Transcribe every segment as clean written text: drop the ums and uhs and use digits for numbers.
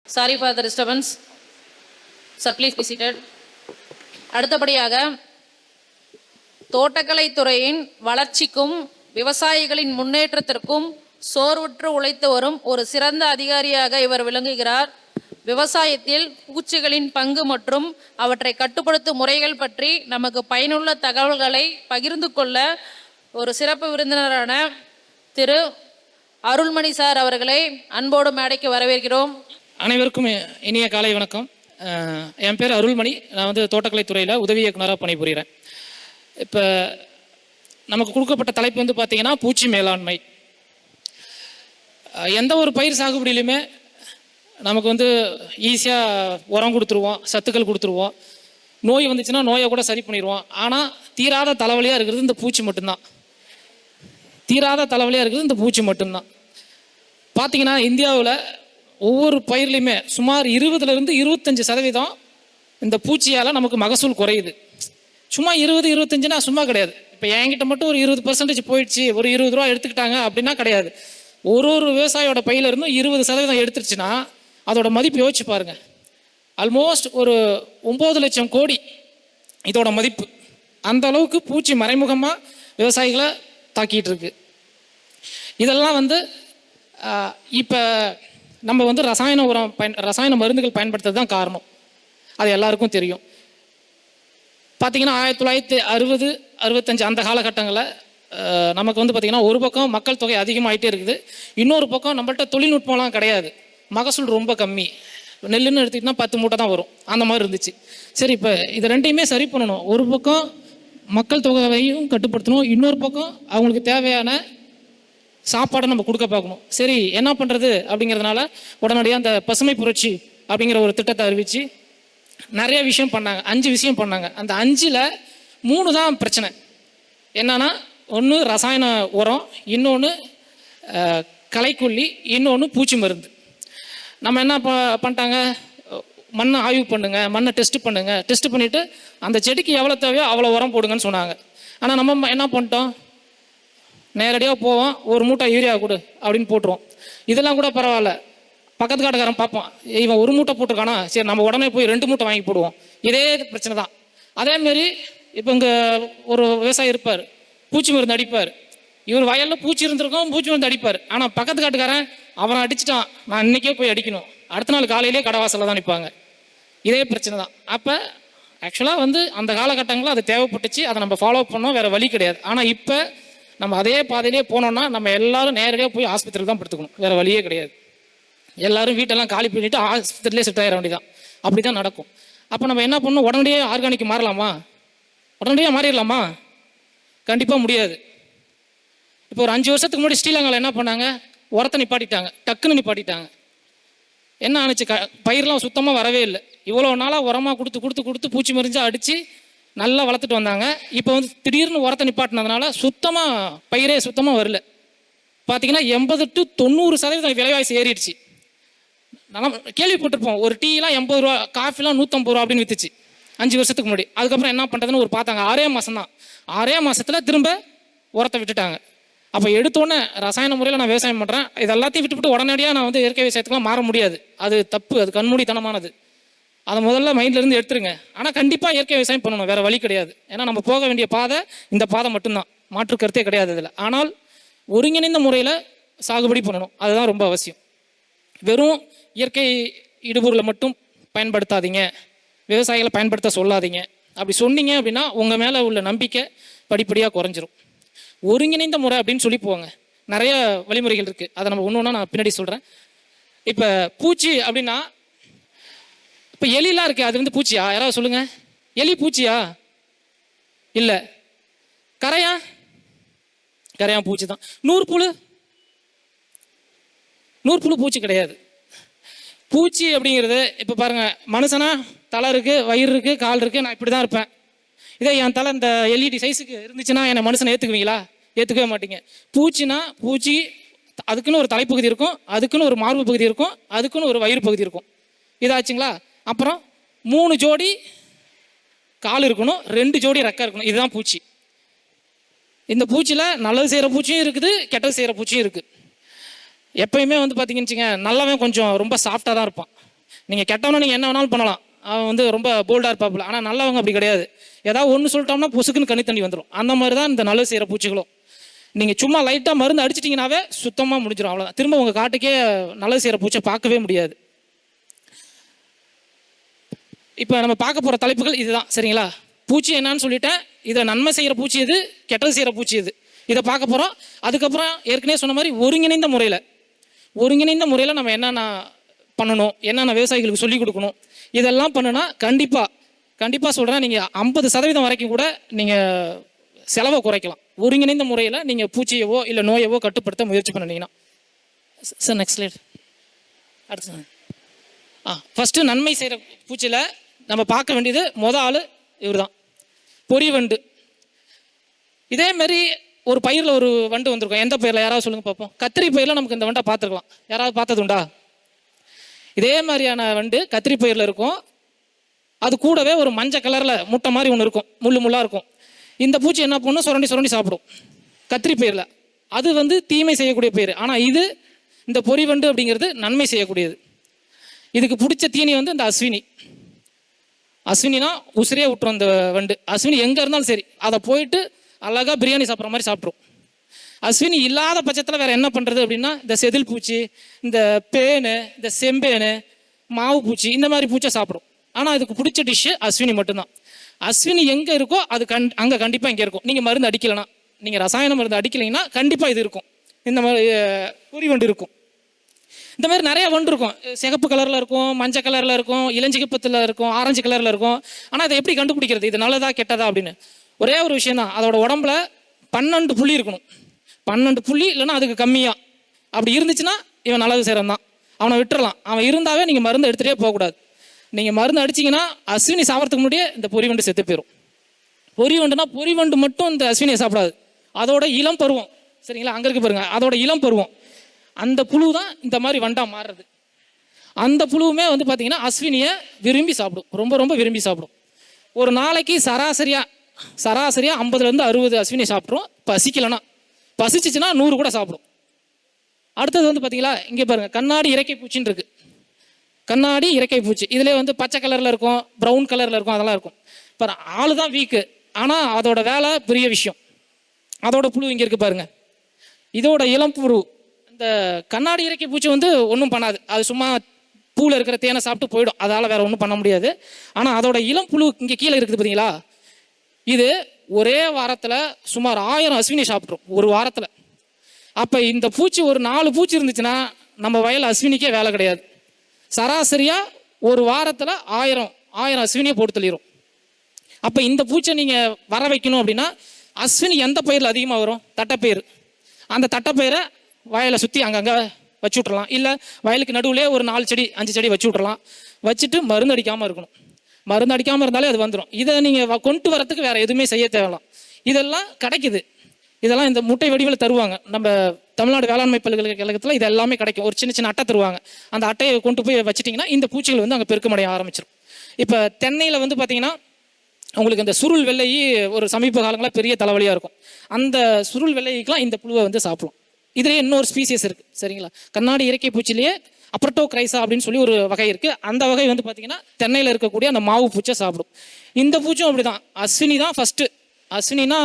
Sorry for the disturbance. Sir, please be seated. அடுத்தபடியாக தோட்டக்கலை துறையின் வளர்ச்சிக்கும் விவசாயிகளின் முன்னேற்றத்திற்கும் சோர்வுற்று உழைத்து வரும் ஒரு சிறந்த அதிகாரியாக இவர் விளங்குகிறார். விவசாயத்தில் பூச்சிகளின் பங்கு மற்றும் அவற்றை கட்டுப்படுத்தும் முறைகள் பற்றி நமக்கு பயனுள்ள தகவல்களை பகிர்ந்து கொள்ள ஒரு சிறப்பு விருந்தினரான திரு அருள்மணி சார் அவர்களை அன்போடு மேடைக்கு வரவேற்கிறோம். அனைவருக்கும் இனிய காலை வணக்கம். என் பேர் அருள்மணி. நான் வந்து தோட்டக்கலைத்துறையில் உதவி இயக்குனராக பணிபுரிகிறேன். இப்போ நமக்கு கொடுக்கப்பட்ட தலைப்பு வந்து பார்த்திங்கன்னா பூச்சி மேலாண்மை. எந்த ஒரு பயிர் சாகுபடியிலுமே நமக்கு வந்து ஈஸியாக உரம் கொடுத்துருவோம், சத்துக்கள் கொடுத்துருவோம். நோய் வந்துச்சுன்னா நோயை கூட சரி பண்ணிடுவோம். ஆனால் தீராத தலைவலியாக இருக்கிறது இந்த பூச்சி மட்டும்தான். தீராத தலைவலியாக இருக்கிறது இந்த பூச்சி மட்டும்தான். பார்த்திங்கன்னா இந்தியாவில் ஒவ்வொரு பயிர்லையுமே சுமார் 20-25% இந்த பூச்சியால் நமக்கு மகசூல் குறையுது. சும்மா 20-25னா சும்மா கிடையாது. இப்போ என்கிட்ட மட்டும் ஒரு 20% போயிடுச்சு, ஒரு 20 ரூபா எடுத்துக்கிட்டாங்க அப்படின்னா கிடையாது. ஒரு விவசாயியோட பயிலிருந்து 20% எடுத்துருச்சுன்னா அதோட மதிப்பு யோசிச்சு பாருங்க. ஆல்மோஸ்ட் ஒரு 9 லட்சம் கோடி இதோட மதிப்பு. அந்த அளவுக்கு பூச்சி மறைமுகமாக விவசாயிகளை தாக்கிட்டு இருக்கு. இதெல்லாம் வந்து இப்போ நம்ம வந்து ரசாயன மருந்துகள் பயன்படுத்துறது தான் காரணம். அது எல்லாருக்கும் தெரியும். பார்த்திங்கன்னா 1960-65 அந்த காலகட்டங்களில் நமக்கு வந்து பார்த்திங்கன்னா ஒரு பக்கம் மக்கள் தொகை அதிகமாகிட்டே இருக்குது, இன்னொரு பக்கம் நம்மள்ட்ட தொழில்நுட்பம்லாம் கிடையாது, மகசூல் ரொம்ப கம்மி. நெல்லுன்னு எடுத்துக்கிட்டோம்னா 10 மூட்டை தான் வரும், அந்த மாதிரி இருந்துச்சு. சரி, இப்போ இது ரெண்டையுமே சரி பண்ணணும். ஒரு பக்கம் மக்கள் தொகையையும் கட்டுப்படுத்தணும், இன்னொரு பக்கம் அவங்களுக்கு தேவையான சாப்பாடை நம்ம கொடுக்க பார்க்கணும். சரி, என்ன பண்ணுறது அப்படிங்கிறதுனால உடனடியாக அந்த பசுமை புரட்சி அப்படிங்கிற ஒரு திட்டத்தை அறிவித்து நிறைய விஷயம் பண்ணாங்க. 5 விஷயம் பண்ணாங்க. அந்த 5ல் 3 தான் பிரச்சனை. என்னன்னா, ஒன்று ரசாயன உரம், இன்னொன்று களைக்கொல்லி, இன்னொன்று பூச்சி மருந்து. நம்ம என்ன பண்ணிட்டாங்க, மண்ணை ஆய்வு பண்ணுங்க, மண்ணை டெஸ்ட் பண்ணுங்க, டெஸ்ட் பண்ணிவிட்டு அந்த செடிக்கு எவ்வளோ தேவையோ அவ்வளோ உரம் போடுங்கன்னு சொன்னாங்க. ஆனால் நம்ம என்ன பண்ணிட்டோம், நேரடியாக போவோம், ஒரு மூட்டை யூரியா கொடு அப்படின்னு போட்டுருவோம். இதெல்லாம் கூட பரவாயில்ல, பக்கத்து காட்டுக்காரன் பார்ப்போம், இவன் ஒரு மூட்டை போட்டிருக்கானா, சரி நம்ம உடனே போய் 2 மூட்டை வாங்கி போடுவோம். இதே பிரச்சனை தான். அதேமாரி இப்போ இங்கே ஒரு விவசாயி இருப்பார், பூச்சி மருந்து அடிப்பார். இவர் வயலில் பூச்சி இருந்திருக்கோம், பூச்சி மருந்து அடிப்பார். ஆனால் பக்கத்து காட்டுக்காரன் அவனை அடிச்சிட்டான், நான் இன்றைக்கே போய் அடிக்கணும், அடுத்த நாள் காலையிலே கடவாசலில் தான் நிற்பாங்க. இதே பிரச்சனை தான். அப்போ ஆக்சுவலாக வந்து அந்த காலகட்டங்களில் அது தேவைப்பட்டுச்சு, அதை நம்ம ஃபாலோ பண்ணோம், வேறு வழி கிடையாது. ஆனால் இப்போ நம்ம அதே பாதையிலே போனோம்னா நம்ம எல்லாரும் நேரடியாக போய் ஆஸ்பத்திரியில் தான் படுத்துக்கணும், வேறு வழியே கிடையாது. எல்லாரும் வீட்டெல்லாம் காலி பண்ணிவிட்டு ஆஸ்பத்திரியிலே செட் ஆகிட வேண்டியதான். அப்படி தான் நடக்கும். அப்போ நம்ம என்ன பண்ணணும், உடனடியாக ஆர்கானிக் மாறலாமா, உடனடியாக மாறிடலாமா? கண்டிப்பாக முடியாது. இப்போ ஒரு 5 வருஷத்துக்கு முன்னாடி ஸ்ரீலங்காவில் என்ன பண்ணாங்க, உரத்தை நிப்பாட்டிட்டாங்க, டக்குன்னு நிப்பாட்டிட்டாங்க. என்ன ஆணுச்சு, பயிரெலாம் சுத்தமாக வரவே இல்லை. இவ்வளோ நாளாக உரமாக கொடுத்து பூச்சி மருந்தாக அடித்து நல்லா வளர்த்துட்டு வந்தாங்க. இப்போ வந்து திடீர்னு உரத்தை நிப்பாட்டினதுனால பயிரே சுத்தமாக வரல. பார்த்திங்கன்னா 80-90% விலைவாசி ஏறிடுச்சு. நம்ம கேள்விப்பட்டிருப்போம், ஒரு டீலாம் 80 ரூபா, காஃபிலாம் 150 ரூபா அப்படின்னு விற்றுச்சு 5 வருஷத்துக்கு முன்னாடி. அதுக்கப்புறம் என்ன பண்ணுறதுன்னு ஒரு பார்த்தாங்க, 6 மாதம் தான். 6 மாதத்தில் திரும்ப உரத்தை விட்டுட்டாங்க. அப்போ எடுத்தோன்னே ரசாயன முறையில் நான் விவசாயம் பண்ணுறேன், இது எல்லாத்தையும் விட்டுவிட்டு உடனடியாக நான் வந்து இயற்கை விவசாயத்துக்குலாம் மாற முடியாது. அது தப்பு, அது கண்மூடித்தனமானது. அதை முதல்ல மைண்ட்லேருந்து எடுத்துருங்க. ஆனால் கண்டிப்பாக இயற்கை விவசாயம் பண்ணணும், வேறு வழி கிடையாது. ஏன்னா நம்ம போக வேண்டிய பாதை இந்த பாதை மட்டும்தான், மாற்று கருத்தே கிடையாது இதில். ஆனால் ஒருங்கிணைந்த முறையில் சாகுபடி பண்ணணும், அதுதான் ரொம்ப அவசியம். வெறும் இயற்கை இடுபொருளை மட்டும் பயன்படுத்தாதீங்க, விவசாயிகளை பயன்படுத்த சொல்லாதீங்க. அப்படி சொன்னீங்க அப்படின்னா உங்கள் மேலே உள்ள நம்பிக்கை படிப்படியாக குறைஞ்சிரும். ஒருங்கிணைந்த முறை அப்படின்னு சொல்லி போவாங்க, நிறைய வழிமுறைகள் இருக்குது. அதை நம்ம ஒன்று ஒன்றா நான் பின்னாடி சொல்கிறேன். இப்போ பூச்சி அப்படின்னா, இப்போ எலிலாம் இருக்குது, அது வந்து பூச்சியா? யாராவது சொல்லுங்க, எலி பூச்சியா? இல்லை. கரையான் பூச்சி தான். நூற்புழு பூச்சி கிடையாது. பூச்சி அப்படிங்கிறது இப்போ பாருங்கள், மனுஷனா தலை இருக்குது, வயிறு இருக்குது, கால் இருக்குது, நான் இப்படி தான் இருப்பேன். இதே என் தலை இந்த எல்இடி சைஸுக்கு இருந்துச்சுன்னா என்னை மனுஷனை ஏற்றுக்குவீங்களா? ஏற்றுக்கவே மாட்டீங்க. பூச்சி அதுக்குன்னு ஒரு தலைப்பகுதி இருக்கும், அதுக்குன்னு ஒரு மார்பு பகுதி இருக்கும், அதுக்குன்னு ஒரு வயிறு பகுதி இருக்கும். இதாச்சுங்களா? அப்புறம் 3 ஜோடி கால் இருக்கணும், 2 ஜோடி ரெக்கை இருக்கணும். இதுதான் பூச்சி. இந்த பூச்சியில் நல்லது செய்கிற பூச்சியும் இருக்குது, கெட்டது செய்கிற பூச்சியும் இருக்குது. எப்பயுமே வந்து பார்த்தீங்கன்னு வச்சுங்க, நல்லவன் கொஞ்சம் ரொம்ப சாஃப்டாக தான் இருப்பான். நீங்கள் கெட்டவனா நீங்கள் என்ன வேணாலும் பண்ணலாம், அவன் வந்து ரொம்ப போல்டாக இருப்பாப்புல. ஆனால் நல்லவங்க அப்படி கிடையாது. ஏதாவது ஒன்று சொல்லிட்டோம்னா பொசுக்குன்னு கண்ணி தண்ணி வந்துடும். அந்த மாதிரி தான் இந்த நல்லது செய்கிற பூச்சிகளும். நீங்கள் சும்மா லைட்டாக மருந்து அடிச்சிட்டிங்கனாவே சுத்தமாக முடிஞ்சிடும், அவ்வளோதான். திரும்ப உங்கள் காட்டுக்கே நல்லது செய்கிற பூச்சை பார்க்கவே முடியாது. இப்போ நம்ம பார்க்க போகிற தலைப்புகள் இதுதான், சரிங்களா? பூச்சி என்னன்னு சொல்லிட்டேன். இதில் நன்மை செய்கிற பூச்சி எது, கெட்டது செய்கிற பூச்சி எது, இதை பார்க்க போகிறோம். அதுக்கப்புறம் ஏற்கனவே சொன்ன மாதிரி ஒருங்கிணைந்த முறையில் நம்ம என்னென்ன பண்ணணும், என்னென்ன விவசாயிகளுக்கு சொல்லிக் கொடுக்கணும், இதெல்லாம் பண்ணுனா கண்டிப்பாக சொல்கிறேன், நீங்கள் 50% வரைக்கும் கூட நீங்கள் செலவை குறைக்கலாம். ஒருங்கிணைந்த முறையில் நீங்கள் பூச்சியவோ இல்லை நோயவோ கட்டுப்படுத்த முயற்சி பண்ணிங்கன்னா. Sir next slide. அடுத்து ஃபஸ்ட்டு நன்மை செய்கிற பூச்சியில் நம்ம பார்க்க வேண்டியது ஆள் இவர் தான், பொறி வண்டு. இதேமாரி ஒரு பயிரில் ஒரு வண்டு வந்திருக்கும். எந்த பயிரில் யாராவது சொல்லுங்கள் பார்ப்போம். கத்திரி பயிரில் நமக்கு இந்த வண்டை பார்த்துருக்கலாம். யாராவது பார்த்ததுண்டா? இதே மாதிரியான வண்டு கத்திரி பயிரில் இருக்கும். அது கூடவே ஒரு மஞ்சள் கலரில் முட்டை மாதிரி ஒன்று இருக்கும், முள்ளாக இருக்கும். இந்த பூச்சி என்ன பண்ணும், சுரண்டி சாப்பிடும் கத்திரி பயிரில். அது வந்து தீமை செய்யக்கூடிய பயிர். ஆனால் இந்த பொறி வண்டு அப்படிங்கிறது நன்மை செய்யக்கூடியது. இதுக்கு பிடிச்ச தீனி வந்து இந்த அஸ்வினினா உசிரியே விட்டுரும் அந்த வண்டு. அஸ்வினி எங்கே இருந்தாலும் சரி அதை போயிட்டு அழகாக பிரியாணி சாப்பிட்ற மாதிரி சாப்பிட்ரும். அஸ்வினி இல்லாத பட்சத்தில் வேறு என்ன பண்ணுறது அப்படின்னா, இந்த செதில் பூச்சி, இந்த பேனு, இந்த செம்பேனு, மாவு பூச்சி, இந்த மாதிரி பூச்சை சாப்பிடும். ஆனால் அதுக்கு பிடிச்ச டிஷ்ஷு அஸ்வினி மட்டும்தான். அஸ்வினி எங்கே இருக்கோ அது அங்கே கண்டிப்பாக இங்கே இருக்கும். நீங்கள் மருந்து அடிக்கலைன்னா, நீங்கள் ரசாயன மருந்து அடிக்கலைங்கன்னா கண்டிப்பாக இது இருக்கும். இந்த மாதிரி பொறி வண்டு இருக்கும். இந்த மாதிரி நிறைய வண்டு இருக்கும். சிகப்பு கலரில் இருக்கும், மஞ்சள் கலரில் இருக்கும், இளஞ்சிகப்பத்தில் இருக்கும், ஆரஞ்சு கலரில் இருக்கும். ஆனால் அதை எப்படி கண்டுபிடிக்கிறது, இது நல்லதா கெட்டதா அப்படின்னு? ஒரே ஒரு விஷயம் தான், அதோட உடம்புல 12 புள்ளி இருக்கணும். 12 புள்ளி இல்லைன்னா அதுக்கு கம்மியாக. அப்படி இருந்துச்சுன்னா இவன் நல்லது செய்கிறன் தான், அவனை விட்டுறலாம். அவன் இருந்தாவே நீங்கள் மருந்து எடுத்துகிட்டே போகக்கூடாது. நீங்கள் மருந்து அடிச்சிங்கன்னா அஸ்வினி சாப்பிட்றதுக்கு முன்னாடியே இந்த பொறி வண்டு செத்து போயிடும். பொறி வண்டு மட்டும் இந்த அஸ்வினியை சாப்பிடாது. அதோட இளம் பருவம், சரிங்களா, அங்கே இருக்கு பாருங்க, அதோட இளம் பருவம், அந்த புழு தான் இந்த மாதிரி வண்டாக மாறுறது. அந்த புழுவுமே வந்து பார்த்தீங்கன்னா அஸ்வினியை விரும்பி சாப்பிடும், ரொம்ப விரும்பி சாப்பிடும். ஒரு நாளைக்கு சராசரியாக 50லேருந்து 60 அஸ்வினி சாப்பிட்ரும். பசிச்சுன்னா 100 கூட சாப்பிடும். அடுத்தது வந்து பார்த்தீங்களா, இங்கே பாருங்கள், கண்ணாடி இறக்கை பூச்சின்னு இருக்குது. கண்ணாடி இறக்கை பூச்சி இதில் வந்து பச்சை கலரில் இருக்கும், ப்ரௌன் கலரில் இருக்கும், அதெல்லாம் இருக்கும். இப்போ ஆள் தான் வீக்கு, ஆனால் அதோட வேலை பெரிய விஷயம். அதோட புழு இங்கே இருக்குது பாருங்கள். இதோட இளம் புழு, இந்த கண்ணாடி இறக்கை பூச்சி வந்து ஒன்றும் பண்ணாது. அது சும்மா பூவில் இருக்கிற தேனை சாப்பிட்டு போயிடும், அதால் வேறு ஒன்றும் பண்ண முடியாது. ஆனால் அதோட இளம் புழு இங்கே கீழே இருக்குது பார்த்தீங்களா, இது ஒரே வாரத்தில் சுமார் 1000 அஸ்வினி சாப்பிட்ரும் ஒரு வாரத்தில். அப்போ இந்த பூச்சி ஒரு 4 பூச்சி இருந்துச்சுன்னா நம்ம வயல் அஸ்வினிக்கே வேலை கிடையாது. சராசரியாக ஒரு வாரத்தில் 1000 அஸ்வினியை போட்டு தள்ளிடும். அப்போ இந்த பூச்சை நீங்கள் வர வைக்கணும் அப்படின்னா, அஸ்வினி எந்த பயிரில் அதிகமாக வரும், தட்டைப்பயிர். அந்த தட்டைப்பயிரை வயலை சுற்றி அங்கங்கே வச்சு விட்றலாம். இல்லை வயலுக்கு நடுவுலே ஒரு 4 செடி 5 செடி வச்சு விட்றலாம். வச்சுட்டு மருந்து அடிக்காமல் இருக்கணும். மருந்து அடிக்காமல் இருந்தாலே அது வந்துடும். இதை நீங்கள் கொண்டு வரத்துக்கு வேறு எதுவுமே செய்ய தேவையில்லாம். இதெல்லாம் கிடைக்குது. இதெல்லாம் இந்த முட்டை வடிவில் தருவாங்க. நம்ம தமிழ்நாடு வேளாண்மை பல்கலைக்கழகத்தில் இது எல்லாமே கிடைக்கும். ஒரு சின்ன அட்டை தருவாங்க. அந்த அட்டையை கொண்டு போய் வச்சிட்டிங்கன்னா இந்த பூச்சிகள் வந்து அங்கே பெருக்கமடைய ஆரம்பிச்சிடும். இப்போ தென்னையில் வந்து பார்த்தீங்கன்னா உங்களுக்கு இந்த சுருள் வெள்ளை ஒரு சமீப காலங்களில் பெரிய தலைவலியாக இருக்கும். அந்த சுருள் வெள்ளைக்கெலாம் இந்த புழுவை வந்து சாப்பிடும். இதிலே இன்னொரு ஸ்பீசியஸ் இருக்குது, சரிங்களா. கண்ணாடி இறக்கை பூச்சிலேயே அப்ரட்டோக்ரைசா அப்படின்னு சொல்லி ஒரு வகை இருக்குது. அந்த வகை வந்து பார்த்தீங்கன்னா தென்னையில் இருக்கக்கூடிய அந்த மாவு பூச்சை சாப்பிடும். இந்த பூச்சும் அப்படி தான். அஸ்வினி தான் ஃபஸ்ட்டு. அஸ்வினினா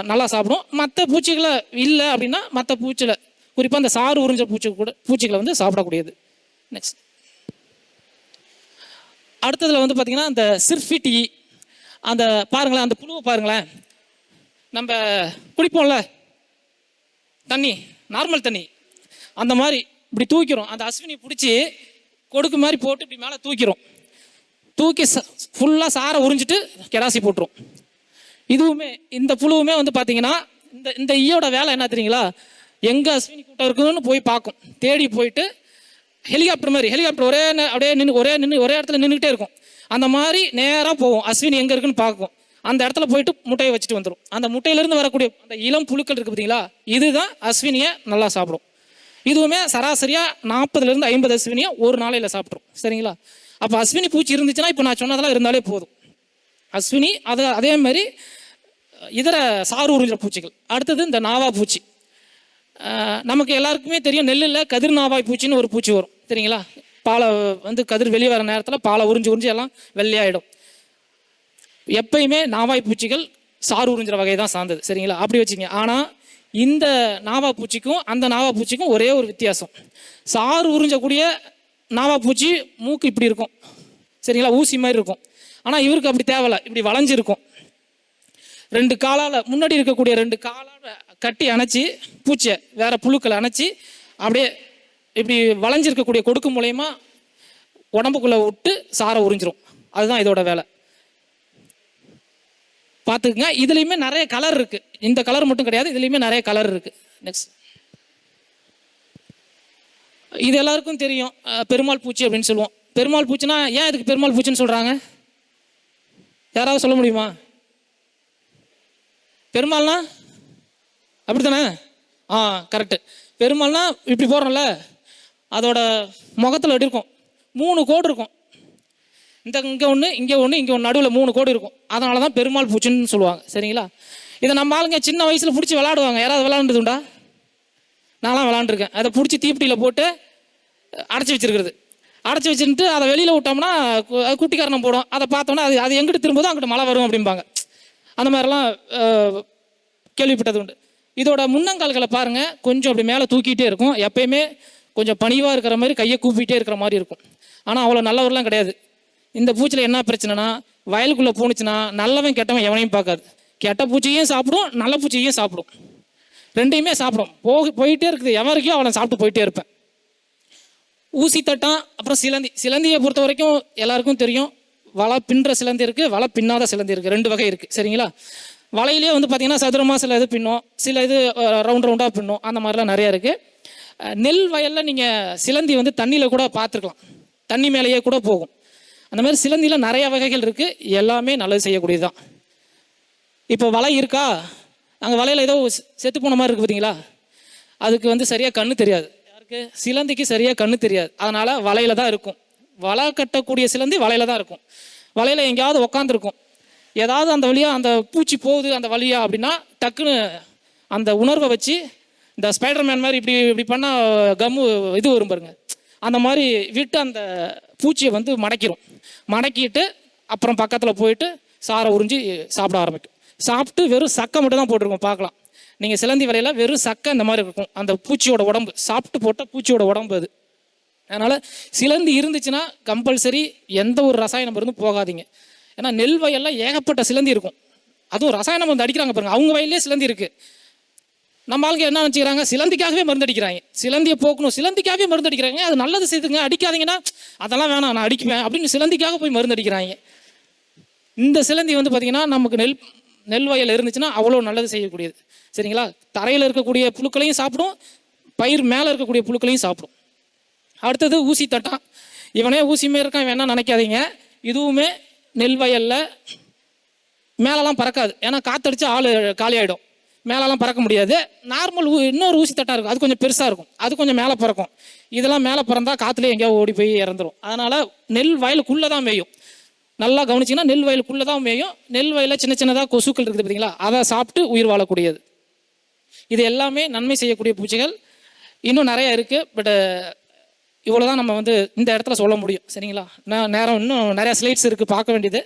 நல்லா சாப்பிடும். மற்ற பூச்சிகளை இல்லை அப்படின்னா மற்ற பூச்சியில் குறிப்பாக அந்த சாறு உறிஞ்ச பூச்சிகளை வந்து சாப்பிடக்கூடியது. நெக்ஸ்ட் அடுத்ததில் வந்து பார்த்தீங்கன்னா இந்த சிர்ஃபிட்டி, அந்த பாருங்களேன், அந்த புழுவை பாருங்களேன். நம்ம குடிப்போம்ல தண்ணி, நார்மல் தண்ணி, அந்த மாதிரி இப்படி தூக்கிறோம். அந்த அஸ்வினி பிடிச்சி கொடுக்கு மாதிரி போட்டு இப்படி மேலே தூக்கி ஃபுல்லாக சாரை உறிஞ்சிட்டு கெடாசி போட்டுரும். இதுவுமே இந்த புழுவுமே வந்து பார்த்தீங்கன்னா இந்த ஈயோட வேலை என்ன தெரியுங்களா, எங்கே அஸ்வினி கூட்டம் இருக்குன்னு போய் பார்க்கும். தேடி போயிட்டு ஹெலிகாப்டர் ஒரே இடத்துல நின்றுக்கிட்டே இருக்கும். அந்த மாதிரி நேராக போகும், அஸ்வினி எங்கே இருக்குன்னு பார்க்கும். அந்த இடத்துல போயிட்டு முட்டையை வச்சுட்டு வந்துடும். அந்த முட்டையிலேருந்து வரக்கூடிய அந்த இளம் புழுக்கள் இருக்குது பார்த்தீங்களா, இதுதான் அஸ்வினியை நல்லா சாப்பிடும். இதுவுமே சராசரியாக 40லேருந்து 50 அஸ்வினியை ஒரு நாளையில் சாப்பிட்ரும், சரிங்களா. அப்போ அஸ்வினி பூச்சி இருந்துச்சுன்னா இப்போ நான் சொன்னதெல்லாம் இருந்தாலே போதும். அஸ்வினி அதே மாதிரி இதர சாறு உறிஞ்சுற பூச்சிகள். அடுத்தது இந்த நாவா பூச்சி. நமக்கு எல்லாருக்குமே தெரியும், நெல்லில் கதிர் நாவாய் பூச்சின்னு ஒரு பூச்சி வரும், சரிங்களா. பாலை வந்து கதிர் வெளியே வர நேரத்தில் பாலை உறிஞ்சு எல்லாம் வெள்ளையாயிடும். எப்பயுமே நாவாய் பூச்சிகள் சாறு உறிஞ்சுற வகை தான் சார்ந்தது, சரிங்களா? அப்படி வச்சுங்க. ஆனால் இந்த நாவா பூச்சிக்கும் அந்த நாவா பூச்சிக்கும் ஒரே ஒரு வித்தியாசம். சாறு உறிஞ்சக்கூடிய நாவா பூச்சி மூக்கு இப்படி இருக்கும், சரிங்களா? ஊசி மாதிரி இருக்கும். ஆனால் இவருக்கு அப்படி தேவையில்லை, இப்படி வளைஞ்சிருக்கும். 2 காலால் முன்னாடி இருக்கக்கூடிய 2 காலால் கட்டி அணைச்சி பூச்சியை வேற புழுக்களை அணைச்சி அப்படியே இப்படி வளைஞ்சிருக்கக்கூடிய கொடுக்கு மூலயமா உடம்புக்குள்ளே விட்டு சாரை உறிஞ்சிரும். அதுதான் இதோட வேலை. பார்த்துக்குங்க. இதுலேயுமே நிறைய கலர் இருக்குது. இந்த கலர் மட்டும் கிடையாது, இதுலேயுமே நிறைய கலர் இருக்குது. நெக்ஸ்ட், இது எல்லாருக்கும் தெரியும், பெருமாள் பூச்சி அப்படின்னு சொல்லுவோம். பெருமாள் பூச்சினா ஏன் இதுக்கு பெருமாள் பூச்சின்னு சொல்கிறாங்க? யாராவது சொல்ல முடியுமா? பெருமாள்னா அப்படி தானே? கரெக்டு. பெருமாள்னா இப்படி போடுறோம்ல, அதோட முகத்தில் எப்படி இருக்கும்? 3 கோடு இருக்கும். இங்கே ஒன்று, இங்கே ஒன்று, இங்கே ஒன்று, நடுவில் 3 கோடு இருக்கும். அதனால தான் பெருமாள் பூச்சின்னு சொல்லுவாங்க, சரிங்களா? இதை நம்ம ஆளுங்க சின்ன வயசில் பிடிச்சி விளாடுவாங்க. யாராவது விளாண்டுதுண்டா? நான்லாம் விளாண்டுருக்கேன். அதை பிடிச்சி தீப்பெட்டியில் போட்டு அடைச்சி வச்சிருக்கிறது. அடைச்சி வச்சுட்டு அதை வெளியில் விட்டோம்னா குட்டிக்காரணம் போடும். அதை பார்த்தோன்னா அது எங்கிட்டு திரும்புதோ அங்கிட்டு மழை வரும் அப்படிம்பாங்க. அந்த மாதிரிலாம் கேள்விப்பட்டது உண்டு. இதோட முன்னங்கால்களை பாருங்கள், கொஞ்சம் அப்படி மேலே தூக்கிட்டே இருக்கும். எப்பயுமே கொஞ்சம் பணிவாக இருக்கிற மாதிரி கையை கூப்பிட்டே இருக்கிற மாதிரி இருக்கும். ஆனால் அவ்வளோ நல்லவரெலாம் கிடையாது. இந்த பூச்சியில் என்ன பிரச்சனைனா, வயலுக்குள்ளே போணுச்சுன்னா நல்லவன் கெட்டவன் எவனையும் பார்க்காது. கெட்ட பூச்சியையும் சாப்பிடும், நல்ல பூச்சியையும் சாப்பிடும், 2யுமே சாப்பிடும். போயிட்டே இருக்குது. எவருக்கும் அவனை சாப்பிட்டு போயிட்டே இருப்பேன். ஊசி தட்டான். அப்புறம் சிலந்தியை பொறுத்த வரைக்கும் எல்லாருக்கும் தெரியும். வலை பின்னுற சிலந்தி இருக்குது, வலை பின்னாத சிலந்தி இருக்குது. 2 வகை இருக்குது, சரிங்களா? வலையிலே வந்து பார்த்திங்கன்னா சதுரமாக சில இது பின்னும், சில இது ரவுண்டாக பின்னும். அந்த மாதிரிலாம் நிறையா இருக்குது. நெல் வயலில் நீங்கள் சிலந்தி வந்து தண்ணியில் கூட பார்த்துருக்கலாம், தண்ணி மேலேயே கூட போகும். அந்த மாதிரி சிலந்தியில் நிறைய வகைகள் இருக்குது. எல்லாமே நல்லது செய்யக்கூடியது தான். இப்போ வலை இருக்கா, அங்கே வலையில் ஏதோ செத்து போன மாதிரி இருக்குது பார்த்தீங்களா? அதுக்கு வந்து சரியாக கண்ணு தெரியாது. யாருக்கு? சிலந்திக்கு சரியாக கண்ணு தெரியாது. அதனால் வலையில் தான் இருக்கும். வலை கட்டக்கூடிய சிலந்தி வலையில் தான் இருக்கும். வலையில் எங்கேயாவது உக்காந்துருக்கும். ஏதாவது அந்த வழியாக அந்த பூச்சி போகுது அந்த வழியா அப்படின்னா டக்குன்னு அந்த உணர்வை வச்சு இந்த ஸ்பைடர்மேன் மாதிரி இப்படி இப்படி பண்ணால் கம்மு இது வரும் பாருங்க, அந்த மாதிரி விட்டு அந்த பூச்சியை வந்து மடக்கிட்டு அப்புறம் பக்கத்தில் போயிட்டு சாரை உறிஞ்சி சாப்பிட ஆரம்பிக்கும். சாப்பிட்டு வெறும் சக்கை மட்டும் தான் போட்டிருக்கோம். பார்க்கலாம் நீங்கள் சிலந்தி வலையில் வெறும் சக்கை இந்த மாதிரி இருக்கும். அந்த பூச்சியோட உடம்பு, சாப்பிட்டு போட்டால் பூச்சியோட உடம்பு அது. அதனால் சிலந்தி இருந்துச்சுன்னா கம்பல்சரி எந்த ஒரு ரசாயன மருந்தும் போகாதீங்க. ஏன்னா நெல் வயலில் ஏகப்பட்ட சிலந்தி இருக்கும். அதுவும் ரசாயன மருந்து அடிக்கிறாங்க பாருங்க. அவங்க வயல்லே சிலந்தி இருக்குது. நம்ம ஆளுங்க என்ன நினச்சிக்கிறாங்க, சிலந்திக்காகவே மருந்து அடிக்கிறாங்க. சிலந்தியை போக்கணும், சிலந்திக்காகவே மருந்து அடிக்கிறாங்க. அது நல்லது செய்துங்க, அடிக்காதீங்கன்னா அதெல்லாம் வேணாம் நான் அடிக்குவேன் அப்படின்னு சிலந்திக்காக போய் மருந்து அடிக்கிறாங்க. இந்த சிலந்தி வந்து பார்த்திங்கன்னா நமக்கு நெல் வயல் இருந்துச்சுன்னா அவ்வளோ நல்லது செய்யக்கூடியது, சரிங்களா? தரையில் இருக்கக்கூடிய புழுக்களையும் சாப்பிடும், பயிர் மேலே இருக்கக்கூடிய புழுக்களையும் சாப்பிடும். அடுத்தது ஊசி தட்டான். இவனே ஊசி மாரி இருக்கான் வேணா நினைக்காதீங்க. இதுவுமே நெல் வயலில் மேலெல்லாம் பறக்காது. ஏன்னா காற்றடிச்சு ஆள் காலி ஆகிடும். மேலெல்லாம் பறக்க முடியாது. நார்மல் இன்னொரு ஊசி தட்டாக இருக்கும், அது கொஞ்சம் பெருசாக இருக்கும், அது கொஞ்சம் மேலே பறக்கும். இதெல்லாம் மேலே பறந்தால் காற்றுலேயே எங்கேயாவது ஓடி போய் இறந்துடும். அதனால் நெல் வயலுக்குள்ளே தான் மேயும். நல்லா கவனிச்சிங்கன்னா நெல் வயலுக்குள்ளே தான் மேயும். நெல் வயலில் சின்ன சின்னதாக கொசுக்கள் இருக்குது பார்த்தீங்களா, அதை சாப்பிட்டு உயிர் வாழக்கூடியது. இது எல்லாமே நன்மை செய்யக்கூடிய பூச்சிகள். இன்னும் நிறையா இருக்குது. பட் இவ்வளோ தான் நம்ம வந்து இந்த இடத்துல சொல்ல முடியும், சரிங்களா? நேரம் இன்னும் நிறையா ஸ்லைட்ஸ் இருக்குது பார்க்க வேண்டியது.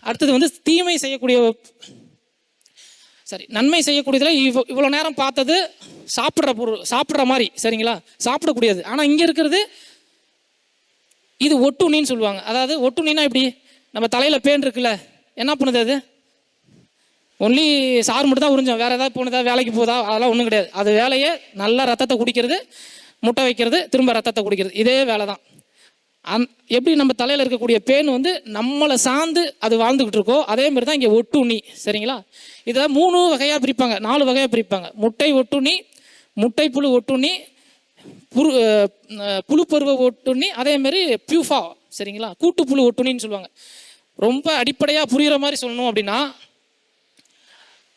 அடுத்தது வந்து தீமை செய்யக்கூடிய நன்மை செய்யக்கூடியதில் இவ்வளோ நேரம் பார்த்தது சாப்பிட்ற மாதிரி, சரிங்களா? சாப்பிடக்கூடியது. ஆனால் இங்கே இருக்கிறது இது ஒட்டுண்ணின்னு சொல்லுவாங்க. அதாவது ஒட்டுண்ணின்னா இப்படி நம்ம தலையில் பேன் இருக்குல்ல, என்ன பண்ணுது அது? ஒன்லி சாறு மட்டும் தான் உறிஞ்சோம், வேறு ஏதாவது போனதா வேலைக்கு போதா அதெல்லாம் ஒன்றும் கிடையாது. அது வேலையே நல்லா ரத்தத்தை குடிக்கிறது, முட்டை வைக்கிறது, திரும்ப ரத்தத்தை குடிக்கிறது, இதே வேலை தான். எப்படி நம்ம தலையில் இருக்கக்கூடிய பேன் வந்து நம்மளை சார்ந்து அது வாழ்ந்துக்கிட்டு இருக்கோ, அதே மாதிரி தான் இங்கே ஒட்டுண்ணி, சரிங்களா? இதை 3 வகையாக பிரிப்பாங்க, 4 வகையாக பிரிப்பாங்க. முட்டை ஒட்டுண்ணி, முட்டை புழு ஒட்டுண்ணி, புழுப்பருவ ஒட்டுண்ணி, அதேமாரி பியூஃபா, சரிங்களா? கூட்டுப்புழு ஒட்டுண்ணின்னு சொல்லுவாங்க. ரொம்ப அடிப்படையாக புரிகிற மாதிரி சொல்லணும் அப்படின்னா,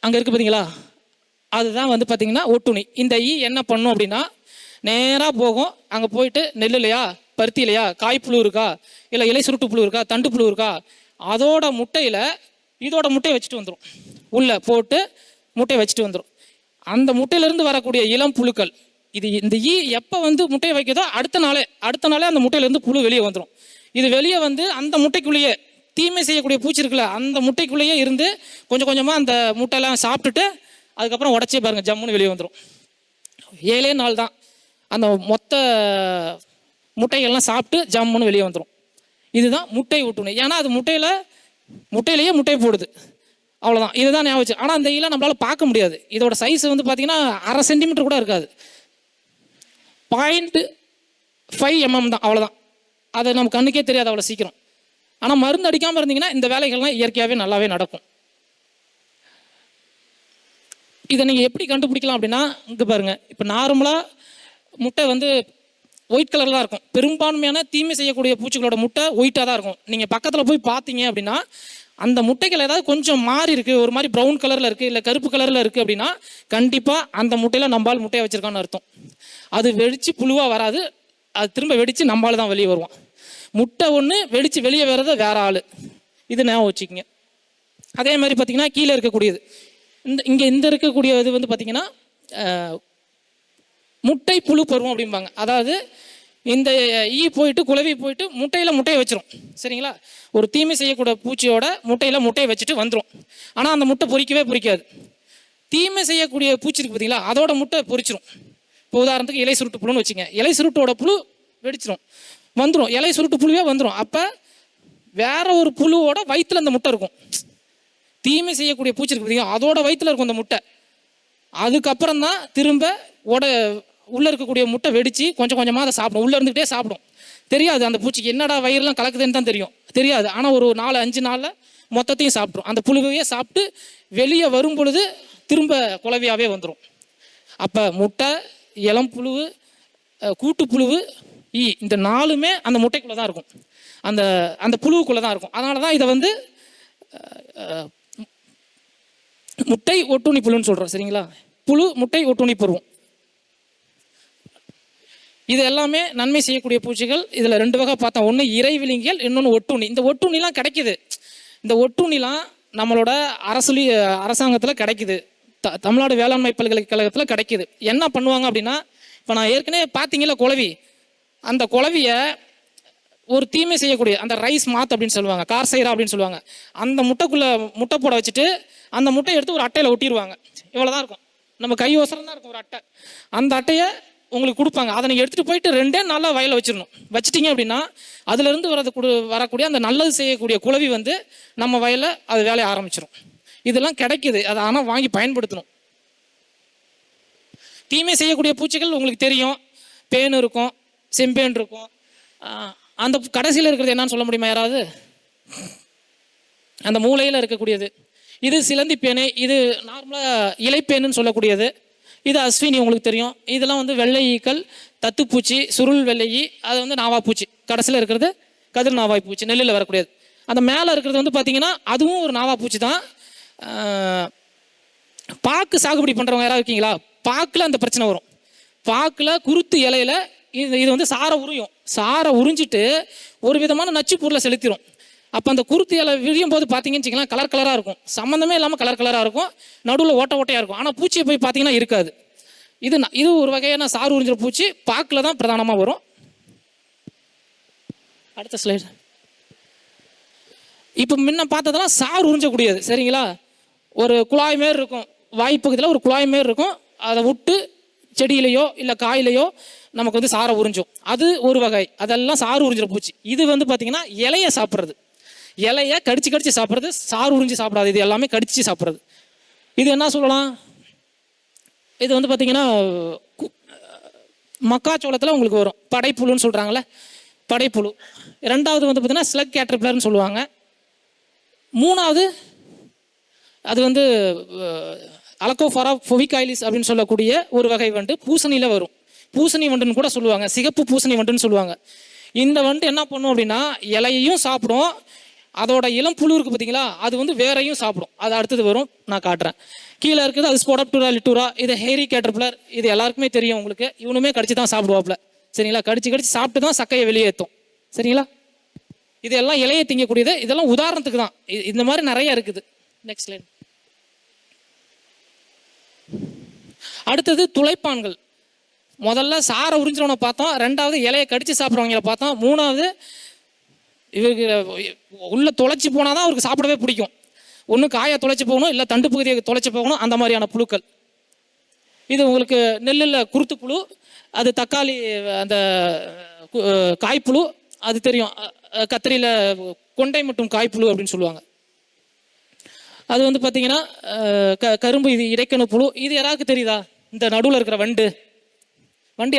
அங்கே இருக்குது பார்த்தீங்களா, அதுதான் வந்து பார்த்தீங்கன்னா ஒட்டுண்ணி. இந்த என்ன பண்ணும் அப்படின்னா, நேராக போகும். அங்கே போயிட்டு நெல் இல்லையா, பருத்தி இல்லையா, காய்ப்புழு இருக்கா, இல்லை இலை சுருட்டு புழு இருக்கா, தண்டு புழு இருக்கா, அதோட முட்டையில் இதோட முட்டையை வச்சுட்டு வந்துடும். உள்ளே போட்டு முட்டையை வச்சுட்டு வந்துடும். அந்த முட்டையிலேருந்து வரக்கூடிய இளம் புழுக்கள் இந்த ஈ எப்போ வந்து முட்டையை வைக்கிறதோ அடுத்த நாளே அந்த முட்டையிலேருந்து புழு வெளியே வந்துடும். இது வெளியே வந்து அந்த முட்டைக்குள்ளேயே தீமை செய்யக்கூடிய பூச்சி இருக்குல்ல, அந்த முட்டைக்குள்ளேயே இருந்து கொஞ்சம் கொஞ்சமாக அந்த முட்டையெல்லாம் சாப்பிட்டுட்டு அதுக்கப்புறம் உடச்சி பாருங்கள் ஜம்முன்னு வெளியே வந்துடும். 7 நாள் தான் அந்த மொத்த முட்டைகள்லாம் சாப்பிட்டு ஜம்முன்னு வெளியே வந்துடும். இதுதான் முட்டை ஒட்டுண்ணி. ஏன்னா அது முட்டையிலேயே முட்டை போடுது, அவ்வளோதான். இதுதான் ஞாபகம். ஆனால் அந்த ஈல நம்மளால் பார்க்க முடியாது. இதோட சைஸ் வந்து பார்த்தீங்கன்னா 1/2 சென்டிமீட்டர் கூட இருக்காது, 0.5 mm தான், அவ்வளோதான். அது நம்ம கண்ணுக்கே தெரியாது அவ்வளோ சீக்கிரம். ஆனால் மருந்து அடிக்காமல் இருந்தீங்கன்னா இந்த வேலைகள்லாம் இயற்கையாகவே நல்லாவே நடக்கும். இதை நீங்கள் எப்படி கண்டுபிடிக்கலாம் அப்படின்னா, இங்கே பாருங்கள், இப்போ நார்மலாக முட்டை வந்து ஒயிட் கலரில் தான் இருக்கும். பெரும்பான்மையான தீமை செய்யக்கூடிய பூச்சிகளோட முட்டை ஒயிட்டாக தான் இருக்கும். நீங்கள் பக்கத்தில் போய் பார்த்தீங்க அப்படின்னா அந்த முட்டைகள் ஏதாவது கொஞ்சம் மாறி இருக்குது, ஒரு மாதிரி ப்ரௌன் கலரில் இருக்குது, இல்லை கருப்பு கலரில் இருக்குது அப்படின்னா கண்டிப்பாக அந்த முட்டையில் நம்மால் முட்டையை வச்சுருக்கான்னு அர்த்தம். அது வெடித்து புழுவாக வராது, அது திரும்ப வெடித்து நம்மால் தான் வெளியே வருவான். முட்டை ஒன்று வெடித்து வெளியே வர்றத வேற ஆள். இது ஞாபகம் வச்சுக்கோங்க. அதே மாதிரி பார்த்தீங்கன்னா கீழே இருக்கக்கூடியது இந்த இருக்கக்கூடிய இது வந்து பார்த்தீங்கன்னா முட்டை புழு பருவம் அப்படிம்பாங்க. அதாவது இந்த ஈ போயிட்டு குளவி போயிட்டு முட்டையை வச்சிரும். சரிங்களா? ஒரு தீமை செய்யக்கூடிய பூச்சியோட முட்டையை வச்சுட்டு வந்துடும். ஆனால் அந்த முட்டை பொறிக்காது. தீமை செய்யக்கூடிய பூச்சி இருக்கு பார்த்தீங்களா, அதோட முட்டை பொறிச்சிரும். இப்போ உதாரணத்துக்கு இலை சுருட்டு புழுன்னு வச்சுங்க. இலை சுருட்டோட புழு வெடிச்சிரும், வந்துடும், இலை சுருட்டு புழுவே வந்துடும். அப்போ வேற ஒரு புழுவோட வயிற்றுல அந்த முட்டை இருக்கும். தீமை செய்யக்கூடிய பூச்சி இருக்கு பார்த்தீங்களா, அதோட வயிற்றுல இருக்கும் அந்த முட்டை. அதுக்கப்புறம் தான் திரும்ப உள்ளே இருக்கக்கூடிய முட்டை வெடித்து கொஞ்சம் கொஞ்சமாக அதை சாப்பிடும். உள்ளே இருந்துகிட்டே சாப்பிடும். தெரியாது அந்த பூச்சிக்கு என்னடா வயிறுலாம் கலக்குதுன்னு தான் தெரியாது. ஆனால் ஒரு 4-5 நாளில் மொத்தத்தையும் சாப்பிட்ரும். அந்த புழுவையே சாப்பிட்டு வெளியே வரும் பொழுது திரும்ப குளவியாகவே வந்துடும். அப்போ முட்டை, இளம் புழு, கூட்டுப்புழு, ஈ, இந்த 4மே அந்த முட்டைக்குள்ளே தான் இருக்கும், அந்த புழுவுக்குள்ளே தான் இருக்கும். அதனால தான் இதை வந்து முட்டை ஒட்டுண்ணி புழுன்னு சொல்கிறோம். சரிங்களா? புழு, முட்டை, ஒட்டுண்ணி பருவம், இது எல்லாமே நன்மை செய்யக்கூடிய பூச்சிகள். இதில் 2 வகை பார்த்தோம். ஒன்று இறைவிலிங்கியல், இன்னொன்று ஒட்டுண்ணி. இந்த ஒட்டுண்ணிலாம் கிடைக்குது. இந்த ஒட்டுண்ணிலாம் நம்மளோட அரசாங்கத்தில் கிடைக்குது, தமிழ்நாடு வேளாண்மை பல்கலைக்கழகத்தில் கிடைக்குது. என்ன பண்ணுவாங்க அப்படின்னா, இப்போ நான் ஏற்கனவே பார்த்தீங்களா குளவி, அந்த குளவியை ஒரு தீமை செய்யக்கூடிய அந்த ரைஸ் மாத் அப்படின்னு சொல்லுவாங்க, கார்சைரா அப்படின்னு சொல்லுவாங்க, அந்த முட்டை போட வச்சுட்டு அந்த முட்டையை எடுத்து ஒரு அட்டையில் ஒட்டிடுவாங்க. இவ்வளோதான் இருக்கும், நம்ம கை ஒசரம் தான் இருக்கும் ஒரு அட்டை. அந்த அட்டையை உங்களுக்கு கொடுப்பாங்க. அதை நீங்கள் எடுத்துகிட்டு போயிட்டு 2 நாளில் வயலில் வச்சிடணும். வச்சிட்டிங்க அப்படின்னா அதுலேருந்து வரக்கூடிய அந்த நல்லது செய்யக்கூடிய குளவி வந்து நம்ம வயலில் அது வேலையை ஆரம்பிச்சிடும். இதெல்லாம் கிடைக்குது, அதை ஆனால் வாங்கி பயன்படுத்தணும். தீமை செய்யக்கூடிய பூச்சிகள் உங்களுக்கு தெரியும், பேன் இருக்கும், செம்பேன் இருக்கும். அந்த கடைசியில் இருக்கிறது என்னன்னு சொல்ல முடியுமா யாராவது? அந்த மூளையில் இருக்கக்கூடியது இது சிலந்தி பேனு, இது நார்மலாக இலைப்பேனுன்னு சொல்லக்கூடியது. இது அஸ்வினி, உங்களுக்கு தெரியும். இதெல்லாம் வந்து வெள்ளை ஈக்கள், தத்துப்பூச்சி, சுருள் வெள்ளையி, அது வந்து நாவாப்பூச்சி. கடைசியில் இருக்கிறது கதிர் நாவாய் பூச்சி, நெல்லில் வரக்கூடியது. அந்த மேலே இருக்கிறது வந்து பார்த்தீங்கன்னா அதுவும் ஒரு நாவாப்பூச்சி தான். பாக்கு சாகுபடி பண்ணுறவங்க யாராவது இருக்கீங்களா? பாக்கில் அந்த பிரச்சனை வரும். பாக்கில் குருத்து இலையில இது வந்து சாரை உறிஞ்சிட்டு ஒரு விதமான நச்சு பொருளை செலுத்திடும். அப்போ அந்த குருத்து இலை விழியும் போது பார்த்தீங்கன்னு வச்சுக்கலாம், கலராக இருக்கும், சம்மந்தமே இல்லாமல் கலராக இருக்கும், நடுவில் ஓட்டையாக இருக்கும். ஆனால் பூச்சியை போய் பார்த்தீங்கன்னா இருக்காது. இது ஒரு வகையான சாறு உறிஞ்சிற பூச்சி, பாக்கில் தான் பிரதானமாக வரும். அடுத்த ஸ்லைடு. இப்போ முன்ன பார்த்ததெல்லாம் சாறு உறிஞ்சக்கூடியது. சரிங்களா? ஒரு குழாய் மாரி இருக்கும், வாய்ப்பகுதியில் ஒரு குழாய் மாரி இருக்கும், அதை விட்டு செடியிலையோ இல்லை காயிலையோ நமக்கு வந்து சாரை உறிஞ்சும். அது ஒரு வகை, அதெல்லாம் சாறு உறிஞ்சிற பூச்சி. இது வந்து பார்த்தீங்கன்னா இலையை சாப்பிட்றது, இலையை கடிச்சு சாப்பிட்றது, சாறு உறிஞ்சி சாப்பிடாது. இது எல்லாமே கடிச்சு சாப்பிட்றது. இது என்ன சொல்லலாம்? இது வந்து பார்த்தீங்கன்னா மக்காச்சோளத்தில் உங்களுக்கு வரும், படைப்புழுன்னு சொல்கிறாங்களே, படைப்புழு. 2வது வந்து பார்த்தீங்கன்னா ஸ்லக் கேட்டர்பில்லர்னு சொல்லுவாங்க. 3வது அது வந்து அலகோஃபோரா ஃபோவிகாய்லிஸ் அப்படின்னு சொல்லக்கூடிய ஒரு வகை வண்டு, பூசணியில் வரும். பூசணி வண்டுன்னு கூட சொல்லுவாங்க, சிகப்பு பூசணி வண்டுன்னு சொல்லுவாங்க. இந்த வண்டு என்ன பண்ணும் அப்படின்னா இலையையும் சாப்பிடும், அதோட இளம் புழு இருக்குது பார்த்தீங்களா, அது வந்து வேறையும் சாப்பிடும். அது அடுத்தது வரும், நான் காட்டுறேன். கீழே இருக்குது அது ஸ்போடப்டூரா லிட்டூரா, இது ஹேரி கேட்டர்பில்லர். இது எல்லாருக்குமே தெரியும் உங்களுக்கு. இவனுமே கடிச்சு தான் சாப்பிடுவாப்புல. சரிங்களா? கடிச்சு சாப்பிட்டு தான் சக்கையை வெளியேற்றும். சரிங்களா? இதெல்லாம் இலையை திங்கக்கூடியது. இதெல்லாம் உதாரணத்துக்கு தான், இந்த மாதிரி நிறைய இருக்குது. Next line. அடுத்தது துளைப்பான்கள். முதல்ல சாரை உறிஞ்சிறவனை பார்த்தோம், ரெண்டாவது இலையை கடிச்சு சாப்பிட்றவங்கள பார்த்தோம், மூணாவது இவருக்கு உள்ள தொலைச்சி போனால் தான் அவருக்கு சாப்பிடவே பிடிக்கும். ஒன்று காயை தொலைச்சி போகணும், இல்லை தண்டு பகுதியை தொலைச்சி போகணும், அந்த மாதிரியான புழுக்கள். இது உங்களுக்கு நெல்லில் குருத்து புழு, அது தக்காளி அந்த காய்ப்புழு, அது தெரியும். கத்திரியில் கொண்டை மற்றும் காய்ப்புழு அப்படின்னு சொல்லுவாங்க. அது வந்து பார்த்தீங்கன்னா கரும்பு, இது இடைக்கணு புழு. இது யாராவது தெரியுதா? இந்த நடுவில் இருக்கிற வண்டு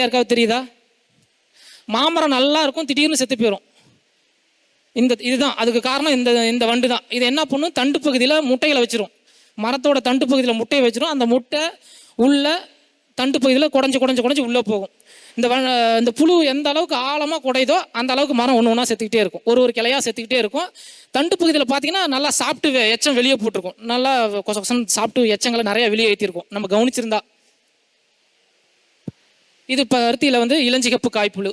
யாருக்காவது தெரியுதா? மாமரம் நல்லா இருக்கும், திடீர்னு செத்து போயிடும். இதுதான் அதுக்கு காரணம். இந்த வண்டு தான். இது என்ன பண்ணும்? தண்டு பகுதியில் முட்டைகளை வச்சிரும். மரத்தோட தண்டு பகுதியில் முட்டையை வச்சிரும். அந்த முட்டை உள்ள தண்டு பகுதியில் குடஞ்சி உள்ளே போகும். இந்த புழு எந்த அளவுக்கு ஆழமாக குடையுதோ அந்த அளவுக்கு மரம் ஒன்று ஒன்றா செத்துக்கிட்டே இருக்கும், ஒரு கிளையாக செத்துக்கிட்டே இருக்கும். தண்டு பகுதியில் பார்த்தீங்கன்னா நல்லா சாப்பிட்டு எச்சம் வெளியே போட்டிருக்கும், நல்லா கொசம் சாப்பிட்டு எச்சங்களை நிறைய வெளியே ஏற்றிருக்கும், நம்ம கவனிச்சிருந்தா. இது பருத்தியில் வந்து இளஞ்சிகப்பு காய்ப்புழு.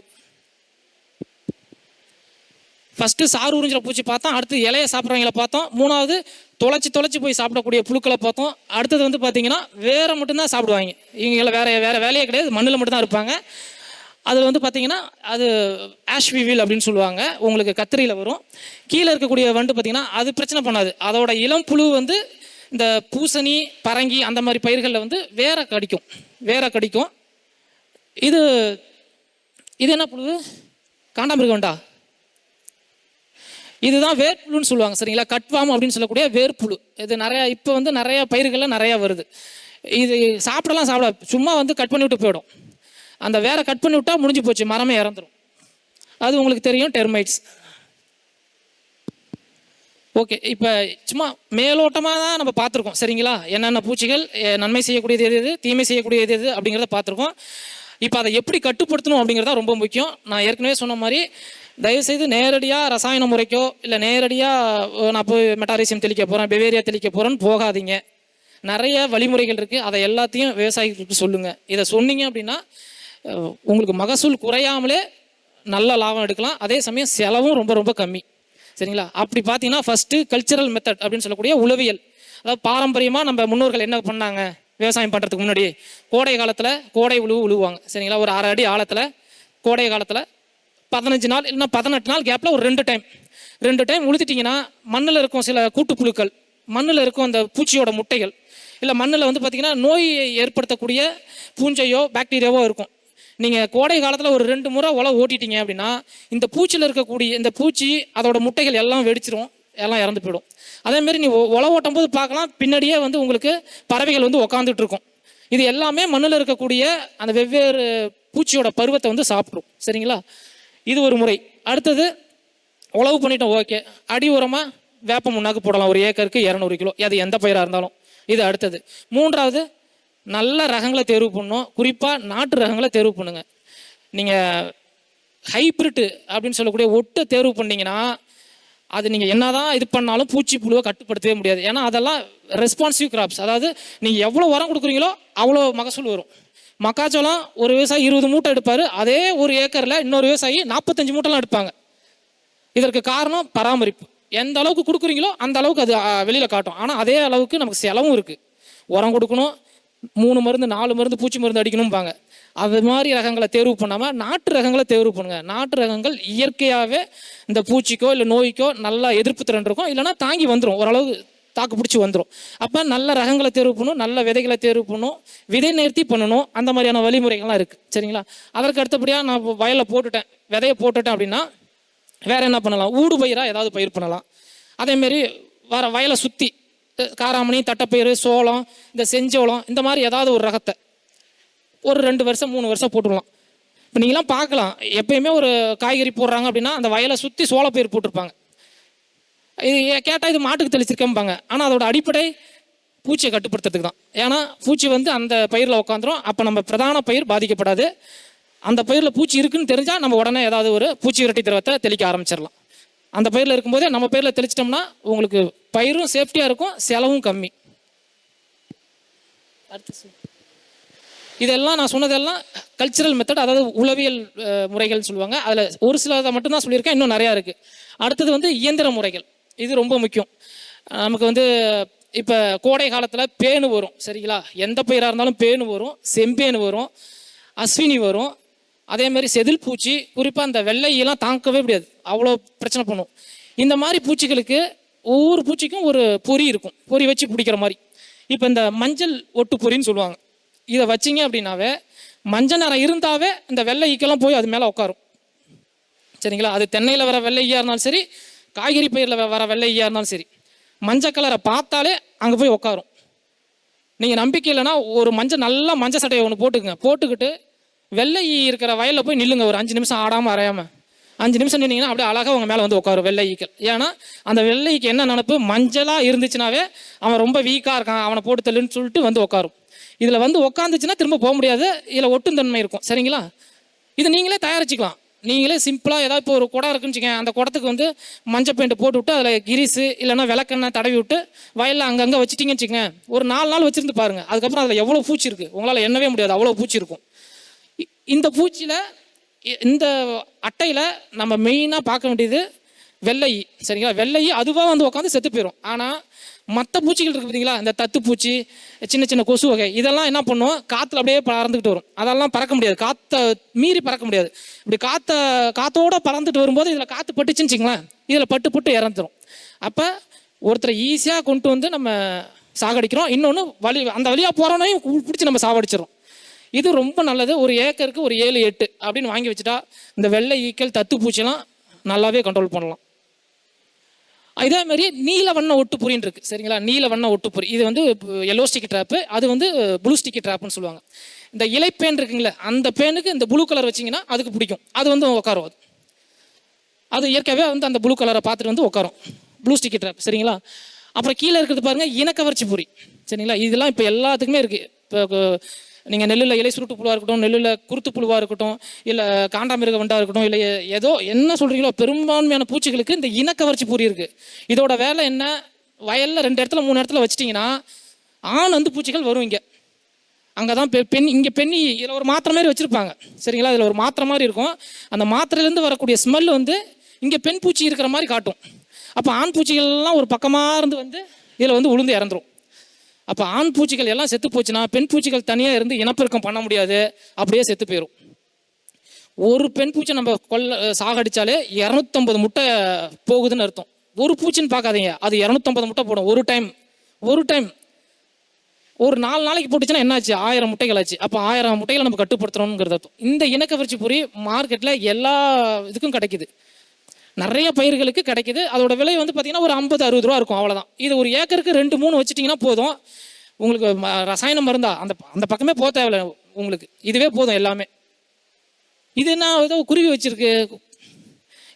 ஃபஸ்ட்டு சாறு உறிஞ்சிற பூச்சி பார்த்தோம், அடுத்து இலையை சாப்பிட்றவங்கள பார்த்தோம், மூணாவது தொலைச்சி போய் சாப்பிடக்கூடிய புழுக்களை பார்த்தோம். அடுத்தது வந்து பார்த்தீங்கன்னா வேரை மட்டும்தான் சாப்பிடுவாங்க. இவங்கள வேற வேலையே கிடையாது, மண்ணில் மட்டும்தான் இருப்பாங்க. அதில் வந்து பார்த்தீங்கன்னா அது ஆஷ்விவில் அப்படின்னு சொல்லுவாங்க, உங்களுக்கு கத்திரியில் வரும். கீழே இருக்கக்கூடிய வண்டு பார்த்தீங்கன்னா அது பிரச்சனை பண்ணாது. அதோட இளம் புழு வந்து இந்த பூசணி, பரங்கி அந்த மாதிரி பயிர்களில் வந்து வேரை கடிக்கும். இது என்ன புழு? காண்டாமிருக வண்டா? இதுதான் வேர்ப்புழுன்னு சொல்லுவாங்க, சரிங்களா? கட்வாம் அப்படின்னு சொல்லக்கூடிய வேர்ப்புழு. இது நிறையா இப்போ வந்து நிறையா பயிர்களில் நிறையா வருது. இது சாப்பிட சும்மா வந்து கட் பண்ணி விட்டு போயிடும். அந்த வேரை கட் பண்ணி விட்டால் முடிஞ்சு போச்சு, மரமே இறந்துடும். அது உங்களுக்கு தெரியும், டெர்மைட்ஸ். ஓகே, இப்போ சும்மா மேலோட்டமாக தான் நம்ம பார்த்துருக்கோம், சரிங்களா? என்னென்ன பூச்சிகள் நன்மை செய்யக்கூடியது எது, தீமை செய்யக்கூடியது எது அப்படிங்கிறத பார்த்துருக்கோம். இப்போ அதை எப்படி கட்டுப்படுத்தணும் அப்படிங்கிறதா ரொம்ப முக்கியம். நான் ஏற்கனவே சொன்ன மாதிரி தயவுசெய்து நேரடியாக ரசாயன முறைக்கோ இல்லை நேரடியாக நான் போய் மெட்டாரிசியம் தெளிக்க போகிறேன், பெவேரியா தெளிக்க போகிறேன்னு போகாதீங்க. நிறைய வழிமுறைகள் இருக்குது, அதை எல்லாத்தையும் விவசாயிகளுக்கு சொல்லுங்கள். இதை சொன்னீங்க அப்படின்னா உங்களுக்கு மகசூல் குறையாமலே நல்ல லாபம் எடுக்கலாம், அதே சமயம் செலவும் ரொம்ப ரொம்ப கம்மி, சரிங்களா? அப்படி பார்த்தீங்கன்னா ஃபஸ்ட்டு கல்ச்சரல் மெத்தட் அப்படின்னு சொல்லக்கூடிய உளவியல். அதாவது பாரம்பரியமாக நம்ம முன்னோர்கள் என்ன பண்ணாங்க, விவசாயம் பண்ணுறதுக்கு முன்னாடி கோடை காலத்தில் கோடை உழுவாங்க, சரிங்களா? ஒரு 6 அடி ஆழத்தில் கோடை காலத்தில் 15 நாள் இல்லைன்னா 18 நாள் கேப்பில் ஒரு 2 டைம் உழுதுட்டிங்கன்னா மண்ணில் இருக்கும் சில கூட்டுப்புழுக்கள், மண்ணில் இருக்கும் அந்த பூச்சியோட முட்டைகள், இல்லை மண்ணில் வந்து பார்த்திங்கன்னா நோய் ஏற்படுத்தக்கூடிய பூஞ்சையோ பாக்டீரியாவோ இருக்கும். நீங்கள் கோடை காலத்தில் ஒரு 2 முறை உழவு ஓட்டிட்டீங்க அப்படின்னா இந்த பூச்சியில் இருக்கக்கூடிய இந்த பூச்சி அதோட முட்டைகள் எல்லாம் வெடிச்சிரும், எல்லாம் இறந்து போயிடும். அதேமாரி நீ உழவு ஓட்டும் போது பார்க்கலாம், பின்னாடியே வந்து உங்களுக்கு பறவைகள் வந்து உக்காந்துட்டு இருக்கும். இது எல்லாமே மண்ணில் இருக்கக்கூடிய அந்த வெவ்வேறு பூச்சியோட பருவத்தை வந்து சாப்பிட்ரும், சரிங்களா? இது ஒரு முறை. அடுத்தது உழவு பண்ணிட்டோம், ஓகே, அடி உரமாக வேப்ப முன்னாக்கு போடலாம், ஒரு ஏக்கருக்கு 200 கிலோ, அது எந்த பயிராக இருந்தாலும். இது அடுத்தது. மூன்றாவது, நல்ல ரகங்களை தேர்வு பண்ணணும், குறிப்பாக நாட்டு ரகங்களை தேர்வு பண்ணுங்க. நீங்கள் ஹைப்ரிட்டு அப்படின்னு சொல்லக்கூடிய ஒட்டை தேர்வு பண்ணிங்கன்னா அது நீங்கள் என்னதான் இது பண்ணாலும் பூச்சி புழுவை கட்டுப்படுத்தவே முடியாது. ஏன்னா அதெல்லாம் ரெஸ்பான்சிவ் கிராப்ஸ், அதாவது நீங்கள் எவ்வளோ உரம் கொடுக்குறீங்களோ அவ்வளோ மகசூல் வரும். மக்காச்சோளம் ஒரு விவசாயி 20 மூட்டை எடுப்பார், அதே ஒரு ஏக்கரில் இன்னொரு விவசாயி 45 மூட்டைலாம் எடுப்பாங்க. இதற்கு காரணம் பராமரிப்பு. எந்த அளவுக்கு கொடுக்குறீங்களோ அந்த அளவுக்கு அது வெளியில் காட்டும். ஆனால் அதே அளவுக்கு நமக்கு செலவும் இருக்குது. உரம் கொடுக்கணும், 3 மருந்து 4 மருந்து பூச்சி மருந்து அடிக்கணும்பாங்க. அது மாதிரி ரகங்களை தேர்வு பண்ணாமல் நாட்டு ரகங்களை தேர்வு பண்ணுங்கள். நாட்டு ரகங்கள் இயற்கையாகவே இந்த பூச்சிக்கோ இல்லை நோய்க்கோ நல்லா எதிர்ப்பு திறன் இருக்கும், இல்லைனா தாங்கி வந்துடும், ஓரளவு தாக்கு பிடிச்சி வந்துடும். அப்போ நல்ல ரகங்களை தேர்வு பண்ணணும், நல்ல விதைகளை தேர்வு பண்ணணும், விதை நேர்த்தி பண்ணணும். அந்த மாதிரியான வழிமுறைகள்லாம் இருக்குது, சரிங்களா? அதற்கு அடுத்தபடியாக நான் வயலில் போட்டுட்டேன், விதையை போட்டுட்டேன் அப்படின்னா வேறு என்ன பண்ணலாம்? ஊடு பயிராக ஏதாவது பயிர் பண்ணலாம். அதேமாரி வயலை சுற்றி காராமணி, தட்டைப்பயிறு, சோளம், இந்த செஞ்சோளம், இந்த மாதிரி ஏதாவது ஒரு ரகத்தை ஒரு 2 வருஷம் 3 வருஷம் போட்டுடலாம். இப்போ நீங்களாம் பார்க்கலாம், எப்பயுமே ஒரு காய்கறி போடுறாங்க அப்படின்னா அந்த வயலை சுற்றி சோளப்பயிர் போட்டிருப்பாங்க. இது கேட்டால் இது மாட்டுக்கு தெளிச்சிருக்கேன்பாங்க. ஆனால் அதோட அடிப்படை பூச்சியை கட்டுப்படுத்துறதுக்கு தான். ஏன்னா பூச்சி வந்து அந்த பயிரில் உட்காந்துரும், அப்போ நம்ம பிரதான பயிர் பாதிக்கப்படாது. அந்த பயிரில் பூச்சி இருக்குன்னு தெரிஞ்சால் நம்ம உடனே ஏதாவது ஒரு பூச்சி விரட்டி திரவத்தை தெளிக்க ஆரம்பிச்சிடலாம். அந்த பயிரில் இருக்கும்போதே நம்ம பயிரில் தெளிச்சிட்டோம்னா உங்களுக்கு பயிரும் சேஃப்டியாக இருக்கும், செலவும் கம்மி. இதெல்லாம் நான் சொன்னதெல்லாம் கல்ச்சரல் மெத்தட், அதாவது உளவியல் முறைகள் சொல்லுவாங்க. அதில் ஒரு சிலதை மட்டும்தான் சொல்லியிருக்கேன், இன்னும் நிறையா இருக்குது. அடுத்தது வந்து இயந்திர முறைகள். இது ரொம்ப முக்கியம். நமக்கு வந்து இப்போ கோடை காலத்தில் பேனு வரும், சரிங்களா? எந்த பயிராக இருந்தாலும் பேனு வரும், செம்பேனு வரும். அஸ்வினி வரும். அதே மாதிரி செதில் பூச்சி, குறிப்பாக அந்த வெள்ளையெல்லாம் தாங்கவே முடியாது, அவ்வளோ பிரச்சனை பண்ணும். இந்த மாதிரி பூச்சிகளுக்கு ஒவ்வொரு பூச்சிக்கும் ஒரு பொறி இருக்கும், பொறி வச்சு பிடிக்கிற மாதிரி. இப்போ இந்த மஞ்சள் ஒட்டு பொறின்னு சொல்லுவாங்க, இதை வச்சிங்க அப்படின்னாவே மஞ்சள் நிறம் இருந்தாவே இந்த வெள்ளை ஈக்கெல்லாம் போய் அது மேலே உட்காரும். சரிங்களா? அது தென்னையில் வர வெள்ளை ஈயா இருந்தாலும் சரி, காய்கறி பயிரில் வர வெள்ளை ஈயா இருந்தாலும் சரி, மஞ்சள் கலரை பார்த்தாலே அங்கே போய் உட்காரும். நீங்கள் நம்பிக்கை இல்லைன்னா ஒரு நல்லா மஞ்சள் சட்டையை ஒன்று போட்டுக்குங்க, போட்டுக்கிட்டு வெள்ளை ஈ இருக்கிற வயலில் போய் நில்லுங்க, ஒரு 5 நிமிஷம் ஆடாமல் அரையாமல் 5 நிமிஷம் நின்னீங்கன்னா அப்படியே அழகாக உங்கள் மேலே வந்து உட்காரும் வெள்ளை ஈக்கள். ஏன்னா அந்த வெள்ளை ஈக்கு என்ன நினப்பு, மஞ்சளாக இருந்துச்சுனாவே அவன் ரொம்ப வீக்காக இருக்கான், அவனை போட்டு தள்ளுன்னு சொல்லிட்டு வந்து உட்காரும். இதில் வந்து உட்காந்துச்சுன்னா திரும்ப போக முடியாது, இதில் ஒட்டும் தன்மை இருக்கும். சரிங்களா? இது நீங்களே தயாரிச்சுக்கலாம். நீங்களே சிம்பிளாக ஏதாவது இப்போ ஒரு குடம் இருக்குன்னு வச்சுக்கோங்க, அந்த குடத்துக்கு வந்து மஞ்சள் பெயிண்ட் போட்டு விட்டு அதில் கிரீஸு இல்லைன்னா விளக்கெண்ணெய் தடவி விட்டு வயலில் அங்கங்கே வச்சுட்டிங்கன்னு வச்சுக்கோங்க, ஒரு 4 நாள் வச்சுருந்து பாருங்கள். அதுக்கப்புறம் அதில் எவ்வளோ பூச்சி இருக்குது உங்களால் எண்ணவே முடியாது, அவ்வளோ பூச்சி இருக்கும். இந்த பூச்சியில், இந்த அட்டையில் நம்ம மெயினாக பார்க்க வேண்டியது வெள்ளை. சரிங்களா? வெள்ளை அதுவாக வந்து உட்காந்து செத்து போயிடும். ஆனால் மற்ற பூச்சிகள் இருக்குது பார்த்தீங்களா, இந்த தத்து பூச்சி, சின்ன சின்ன கொசு வகை, இதெல்லாம் என்ன பண்ணும், காற்றுல அப்படியே பறந்துக்கிட்டு வரும். அதெல்லாம் பறக்க முடியாது, காற்றை மீறி பறக்க முடியாது. இப்படி காற்றோட பறந்துட்டு வரும்போது இதில் காற்று பட்டுச்சுன்னு வச்சுங்களேன், இதில் பட்டு இறந்துடும். அப்போ ஒருத்தரை ஈஸியாக கொண்டு வந்து நம்ம சாகடிக்கிறோம். இன்னொன்று அந்த வழியாக போகிறோனையும் பிடிச்சி நம்ம சாவடிச்சிடும். இது ரொம்ப நல்லது. ஒரு ஏக்கருக்கு ஒரு 7-8 அப்படின்னு வாங்கி வச்சுட்டா இந்த வெள்ளை ஈக்கள், தத்து பூச்சிலாம் நல்லாவே கண்ட்ரோல் பண்ணலாம். இதே மாதிரி நீல வண்ண ஒட்டுப்பொறின்னு இருக்குது. சரிங்களா? நீல வண்ண ஒட்டுப்பொறி இது வந்து எல்லோ ஸ்டிக்கி ட்ராப்பு, அது வந்து ப்ளூ ஸ்டிக்கி ட்ராப்புன்னு சொல்லுவாங்க. இந்த இலைப்பேன் இருக்குங்களே, அந்த பேனுக்கு இந்த ப்ளூ கலர் வச்சிங்கன்னா அதுக்கு பிடிக்கும், அது வந்து உட்காரும். அது இயற்கையாகவே வந்து அந்த ப்ளூ கலரை பார்த்துட்டு வந்து உட்காரும், ப்ளூ ஸ்டிக்கி ட்ராப். சரிங்களா? அப்புறம் கீழே இருக்கிறது பாருங்கள், இனக்கவர்ச்சி பொறி. சரிங்களா? இதெல்லாம் இப்போ எல்லாத்துக்குமே இருக்குது. இப்போ நீங்கள் நெல்லில் இலை சுருட்டு புழுவாக இருக்கட்டும், நெல்லில் குருத்து புழுவாக இருக்கட்டும், இல்லை காண்டாமிருக வண்டாக இருக்கட்டும், இல்லை ஏதோ என்ன சொல்கிறீங்களோ, பெரும்பான்மையான பூச்சிகளுக்கு இந்த இனக்கவர்ச்சி பொறி இருக்குது. இதோட வேலை என்ன, வயலில் 2 இடத்துல 3 இடத்துல வச்சிட்டிங்கன்னா ஆண் வந்து பூச்சிகள் வரும். இங்கே அங்கே தான் பெண், இங்கே பெண்ணி. இதில் ஒரு மாத்திரை மாதிரி வச்சுருப்பாங்க. சரிங்களா? இதில் ஒரு மாத்திரை மாதிரி இருக்கும். அந்த மாத்திரையிலேருந்து வரக்கூடிய ஸ்மெல் வந்து இங்கே பெண் பூச்சி இருக்கிற மாதிரி காட்டும். அப்போ ஆண் பூச்சிகள்லாம் ஒரு பக்கமாக இருந்து வந்து இதில் வந்து உளுந்து இறந்துரும். அப்போ ஆண் பூச்சிகள் எல்லாம் செத்து போச்சுன்னா பெண் பூச்சிகள் தனியாக இருந்து இனப்பெருக்கம் பண்ண முடியாது, அப்படியே செத்து போயிடும். ஒரு பெண் பூச்சி நம்ம சாகடிச்சாலே 250 முட்டை போகுதுன்னு அர்த்தம். ஒரு பூச்சின்னு பார்க்காதீங்க, அது 250 முட்டை போடும் ஒரு டைம். ஒரு 4 நாளைக்கு போட்டுச்சுன்னா என்னாச்சு, 1000 முட்டைகள் ஆச்சு. அப்போ 1000 முட்டைகளை நம்ம கட்டுப்படுத்துறோம்ங்கிறது அர்த்தம். இந்த இனக்கவர்ச்சி பொறி மார்க்கெட்டில் எல்லா இதுக்கும் கிடைக்குது, நிறைய பயிர்களுக்கு கிடைக்குது. அதோட விலை வந்து பார்த்தீங்கன்னா ஒரு 50-60 ரூபா இருக்கும், அவ்வளோதான். இது ஒரு ஏக்கருக்கு 2-3 வச்சுட்டிங்கன்னா போதும். உங்களுக்கு ரசாயன மருந்தா அந்த பக்கமே போக தேவையில்லை உங்களுக்கு, இதுவே போதும் எல்லாமே. இது என்ன ஏதோ குருவி வச்சிருக்கு,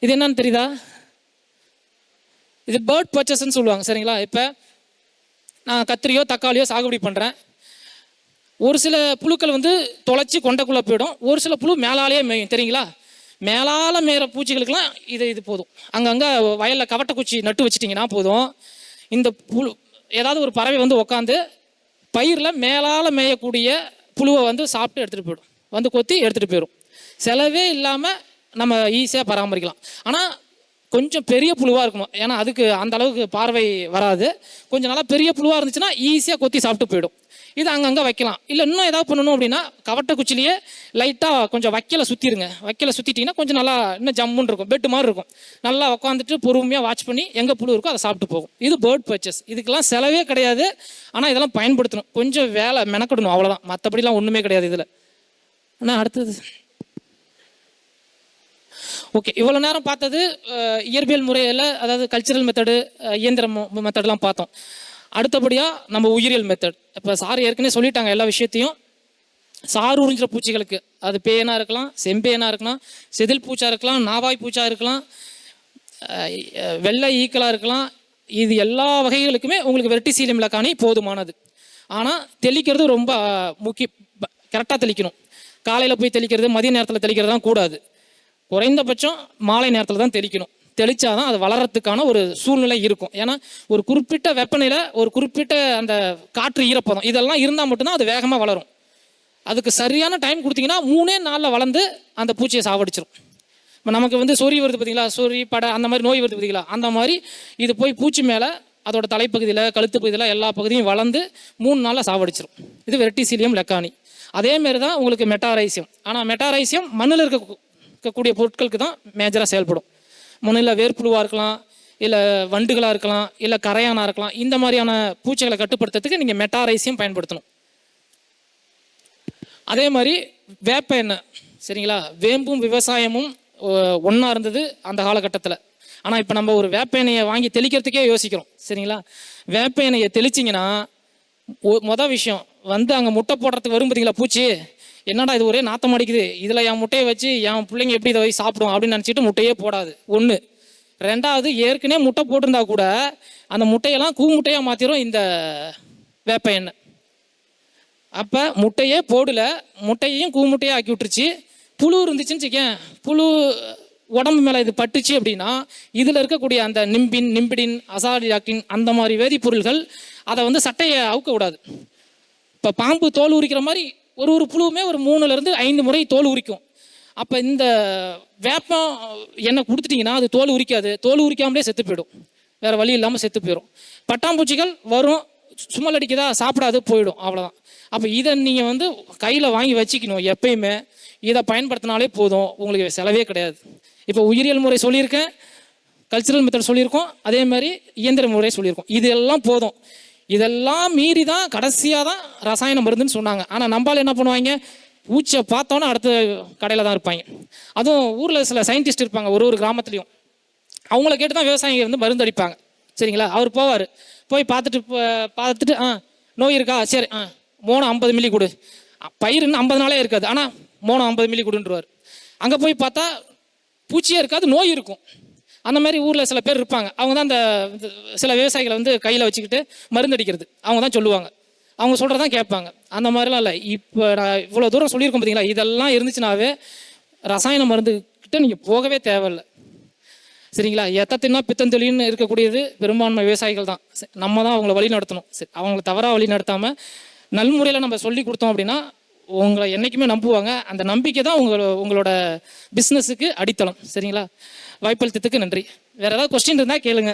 இது என்னன்னு தெரியுதா? இது பேர்ட் பர்ச்சஸ்ன்னு சொல்லுவாங்க. சரிங்களா? இப்போ நான் கத்திரியோ தக்காளியோ சாகுபடி பண்ணுறேன். ஒரு சில புழுக்கள் வந்து தொலைச்சி கொண்டைக்குள்ளே போயிடும், ஒரு சில புழு மேலாலேயே மேயும். தெரியுங்களா? மேலால் மேற பூச்சிகளுக்கெல்லாம் இது போதும். அங்கங்கே வயலில் கவட்டை குச்சி நட்டு வச்சிட்டிங்கன்னா போதும். இந்த புழு ஏதாவது ஒரு பறவை வந்து உக்காந்து பயிரில் மேலால் மேயக்கூடிய புழுவை வந்து சாப்பிட்டு எடுத்துகிட்டு போயிடும், வந்து கொத்தி எடுத்துகிட்டு போயிடும். செலவே இல்லாமல் நம்ம ஈஸியாக பராமரிக்கலாம். ஆனால் கொஞ்சம் பெரிய புழுவாக இருக்கணும், ஏன்னா அதுக்கு அந்த அளவுக்கு பார்வை வராது. கொஞ்சம் நல்லா பெரிய புழுவாக இருந்துச்சுன்னா ஈஸியாக கொத்தி சாப்பிட்டு போயிடும். இது அங்கங்கே வைக்கலாம். இல்லை இன்னும் ஏதாவது பண்ணணும் அப்படின்னா கவட்டை குச்சிலேயே லைட்டாக கொஞ்சம் வைக்கலை சுற்றிடுங்க. வைக்கலை சுற்றிட்டிங்கன்னா கொஞ்சம் நல்லா இன்னும் ஜம்முன்னு இருக்கும், பெட்டு மாதிரி இருக்கும். நல்லா உட்காந்துட்டு பொறுமையாக வாட்ச் பண்ணி எங்கே புழு இருக்கோ அதை சாப்பிட்டு போகும். இது பேர்ட் பர்ச்சஸ். இதுக்கெல்லாம் செலவே கிடையாது, ஆனால் இதெல்லாம் பயன்படுத்தணும், கொஞ்சம் வேலை மெனக்கிடணும், அவ்வளோதான். மற்றபடிலாம் ஒன்றுமே கிடையாது இதில். ஆனால் அடுத்தது ஓகே, இவ்வளோ நேரம் பார்த்தது இயற்பியல் முறையில், அதாவது கல்ச்சரல் மெத்தடு, இயந்திர மெத்தடெலாம் பார்த்தோம். அடுத்தபடியாக நம்ம உயிரியல் மெத்தட். இப்போ சார் ஏற்கனவே சொல்லிட்டாங்க எல்லா விஷயத்தையும். சாறு உறிஞ்சிற பூச்சிகளுக்கு, அது பேனாக இருக்கலாம், செம்பேனாக இருக்கலாம், செதில் பூச்சாக இருக்கலாம், நாவாய் பூச்சாக இருக்கலாம், வெள்ளை ஈக்கலாக இருக்கலாம், இது எல்லா வகைகளுக்குமே உங்களுக்கு வெர்டிசீலியம் லக்கானி போதுமானது. ஆனால் தெளிக்கிறது ரொம்ப முக்கியம், கரெக்டாக தெளிக்கணும். காலையில் போய் தெளிக்கிறது, மதிய நேரத்தில் தெளிக்கிறதுலாம் கூடாது. குறைந்தபட்சம் மாலை நேரத்தில் தான் தெளிக்கணும். தெளித்தாதான் அது வளர்கிறதுக்கான ஒரு சூழ்நிலை இருக்கும். ஏன்னா ஒரு குறிப்பிட்ட வெப்பநிலை, ஒரு குறிப்பிட்ட அந்த காற்று ஈரப்பதம் இதெல்லாம் இருந்தால் மட்டும்தான் அது வேகமாக வளரும். அதுக்கு சரியான டைம் கொடுத்தீங்கன்னா 3 நாளில் வளர்ந்து அந்த பூச்சியை சாவடிச்சிடும். இப்போ நமக்கு வந்து சொறி வருது பார்த்தீங்களா, சொறி படை அந்த மாதிரி நோய் வருது பார்த்தீங்களா, அந்த மாதிரி இது போய் பூச்சி மேலே அதோட தலைப்பகுதியில், கழுத்து பகுதியில் எல்லா பகுதியும் வளர்ந்து 3 நாளில் சாவடிச்சிடும். இது வெர்டிசீலியம் லக்கானி. அதேமாரி தான் உங்களுக்கு மெட்டாரைசியம். ஆனால் மெட்டாரைசியம் மண்ணில் இருக்கக்கூடிய பொருட்களுக்கு தான் மேஜராக செயல்படும். மண்ணில் வேர்ப்புழுவாக இருக்கலாம், இல்லை வண்டுகளாக இருக்கலாம், இல்லை கரையானாக இருக்கலாம். இந்த மாதிரியான பூச்சிகளை கட்டுப்படுத்துறதுக்கு நீங்கள் மெட்டாரைசியம் பயன்படுத்தணும். அதே மாதிரி வேப்ப எண்ணெய், சரிங்களா? வேம்பும் விவசாயமும் ஒன்றா இருந்தது அந்த காலகட்டத்தில். ஆனால் இப்போ நம்ம ஒரு வேப்ப எண்ணெயை வாங்கி தெளிக்கிறதுக்கே யோசிக்கிறோம், சரிங்களா? வேப்ப எண்ணெயை தெளிச்சிங்கன்னா மொதல் விஷயம் வந்து அங்கே முட்டை போடுறதுக்கு வரும் பார்த்தீங்களா பூச்சி, என்னடா இது ஒரே நாத்தம் அடிக்குது, இதில் என் முட்டையை வச்சு என் பிள்ளைங்க எப்படி இதை போய் சாப்பிடும் அப்படின்னு நினச்சிட்டு முட்டையே போடாது. ஒன்று. ரெண்டாவது, ஏற்கனவே முட்டை போட்டிருந்தா கூட அந்த முட்டையெல்லாம் கூ முட்டையாக மாற்றிடும் இந்த வேப்ப எண்ணெய். அப்போ முட்டையே போடல, முட்டையையும் கூ முட்டையாக ஆக்கி விட்டுருச்சு. புழு இருந்துச்சுன்னு வச்சுக்கேன், புழு உடம்பு மேலே இது பட்டுச்சு அப்படின்னா இதில் இருக்கக்கூடிய அந்த நிம்பிடின், அசாடியாக்டின் அந்த மாதிரி வேதிப்பொருள்கள் அதை வந்து சட்டையை அவுக்க விடாது. இப்போ பாம்பு தோல் உரிக்கிற மாதிரி ஒரு புழுவுமே ஒரு 3 to 5 முறை தோல் உரிக்கும். அப்போ இந்த வேப்பம் எண்ணெய் கொடுத்துட்டிங்கன்னா அது தோல் உரிக்காது, தோல் உரிக்காமலே செத்து போயிடும், வேறு வழி இல்லாமல் செத்து போயிடும். பட்டாம்பூச்சிகள் வரும், சும்மல் அடிக்குதா, சாப்பிடாது, போயிடும், அவ்வளோதான். அப்போ இதை நீங்கள் வந்து கையில் வாங்கி வச்சுக்கணும் எப்பயுமே. இதை பயன்படுத்தினாலே போதும், உங்களுக்கு செலவே கிடையாது. இப்போ உயிரியல் முறை சொல்லியிருக்கேன், கல்ச்சுரல் மெத்தட் சொல்லியிருக்கோம், அதே மாதிரி இயந்திர முறை சொல்லியிருக்கோம். இதெல்லாம் போதும். இதெல்லாம் மீறி தான் கடைசியாக தான் ரசாயன மருந்துன்னு சொன்னாங்க. ஆனால் நம்மளால் என்ன பண்ணுவாங்க, பூச்சியை பார்த்தோன்னா அடுத்த கடையில் தான் இருப்பாங்க. அதுவும் ஊரில் சில சயின்டிஸ்ட் இருப்பாங்க ஒரு கிராமத்துலேயும், அவங்கள கேட்டு தான் விவசாயிங்க வந்து மருந்து அடிப்பாங்க, சரிங்களா? அவர் போய் பார்த்துட்டு நோய் இருக்கா, சரி மோனோ 50 மில்லி கொடு. பயிர் இன்னும் 50 நாளே இருக்காது, ஆனால் மோனோ 50 மில்லி கொடுன்றுவார். அங்கே போய் பார்த்தா பூச்சியே இருக்காது, நோய் இருக்கும். அந்த மாதிரி ஊரில் சில பேர் இருப்பாங்க, அவங்க தான் அந்த சில விவசாயிகளை வந்து கையில் வச்சுக்கிட்டு மருந்து அடிக்கிறது அவங்க தான் சொல்லுவாங்க, அவங்க சொல்கிறதான் கேட்பாங்க. அந்த மாதிரிலாம் இல்லை. இப்போ நான் இவ்வளோ தூரம் சொல்லியிருக்கோம் பார்த்தீங்களா, இதெல்லாம் இருந்துச்சுனாவே ரசாயன மருந்துக்கிட்ட நீங்கள் போகவே தேவையில்லை, சரிங்களா? எத்தத்தின்னா பித்தந்தொழின்னு இருக்கக்கூடியது பெரும்பான்மை விவசாயிகள் தான். நம்ம தான் அவங்கள வழி நடத்தணும். சரி, அவங்கள தவறாக வழி நடத்தாமல் நல்முறையில் நம்ம சொல்லி கொடுத்தோம் அப்படின்னா உங்களை என்றைக்குமே நம்புவாங்க. அந்த நம்பிக்கை தான் உங்களோட பிஸ்னஸுக்கு அடித்தளம், சரிங்களா? வாய்ப்பளித்ததுக்கு நன்றி. வேறு ஏதாவது கொஸ்டின் இருந்தால் கேளுங்க.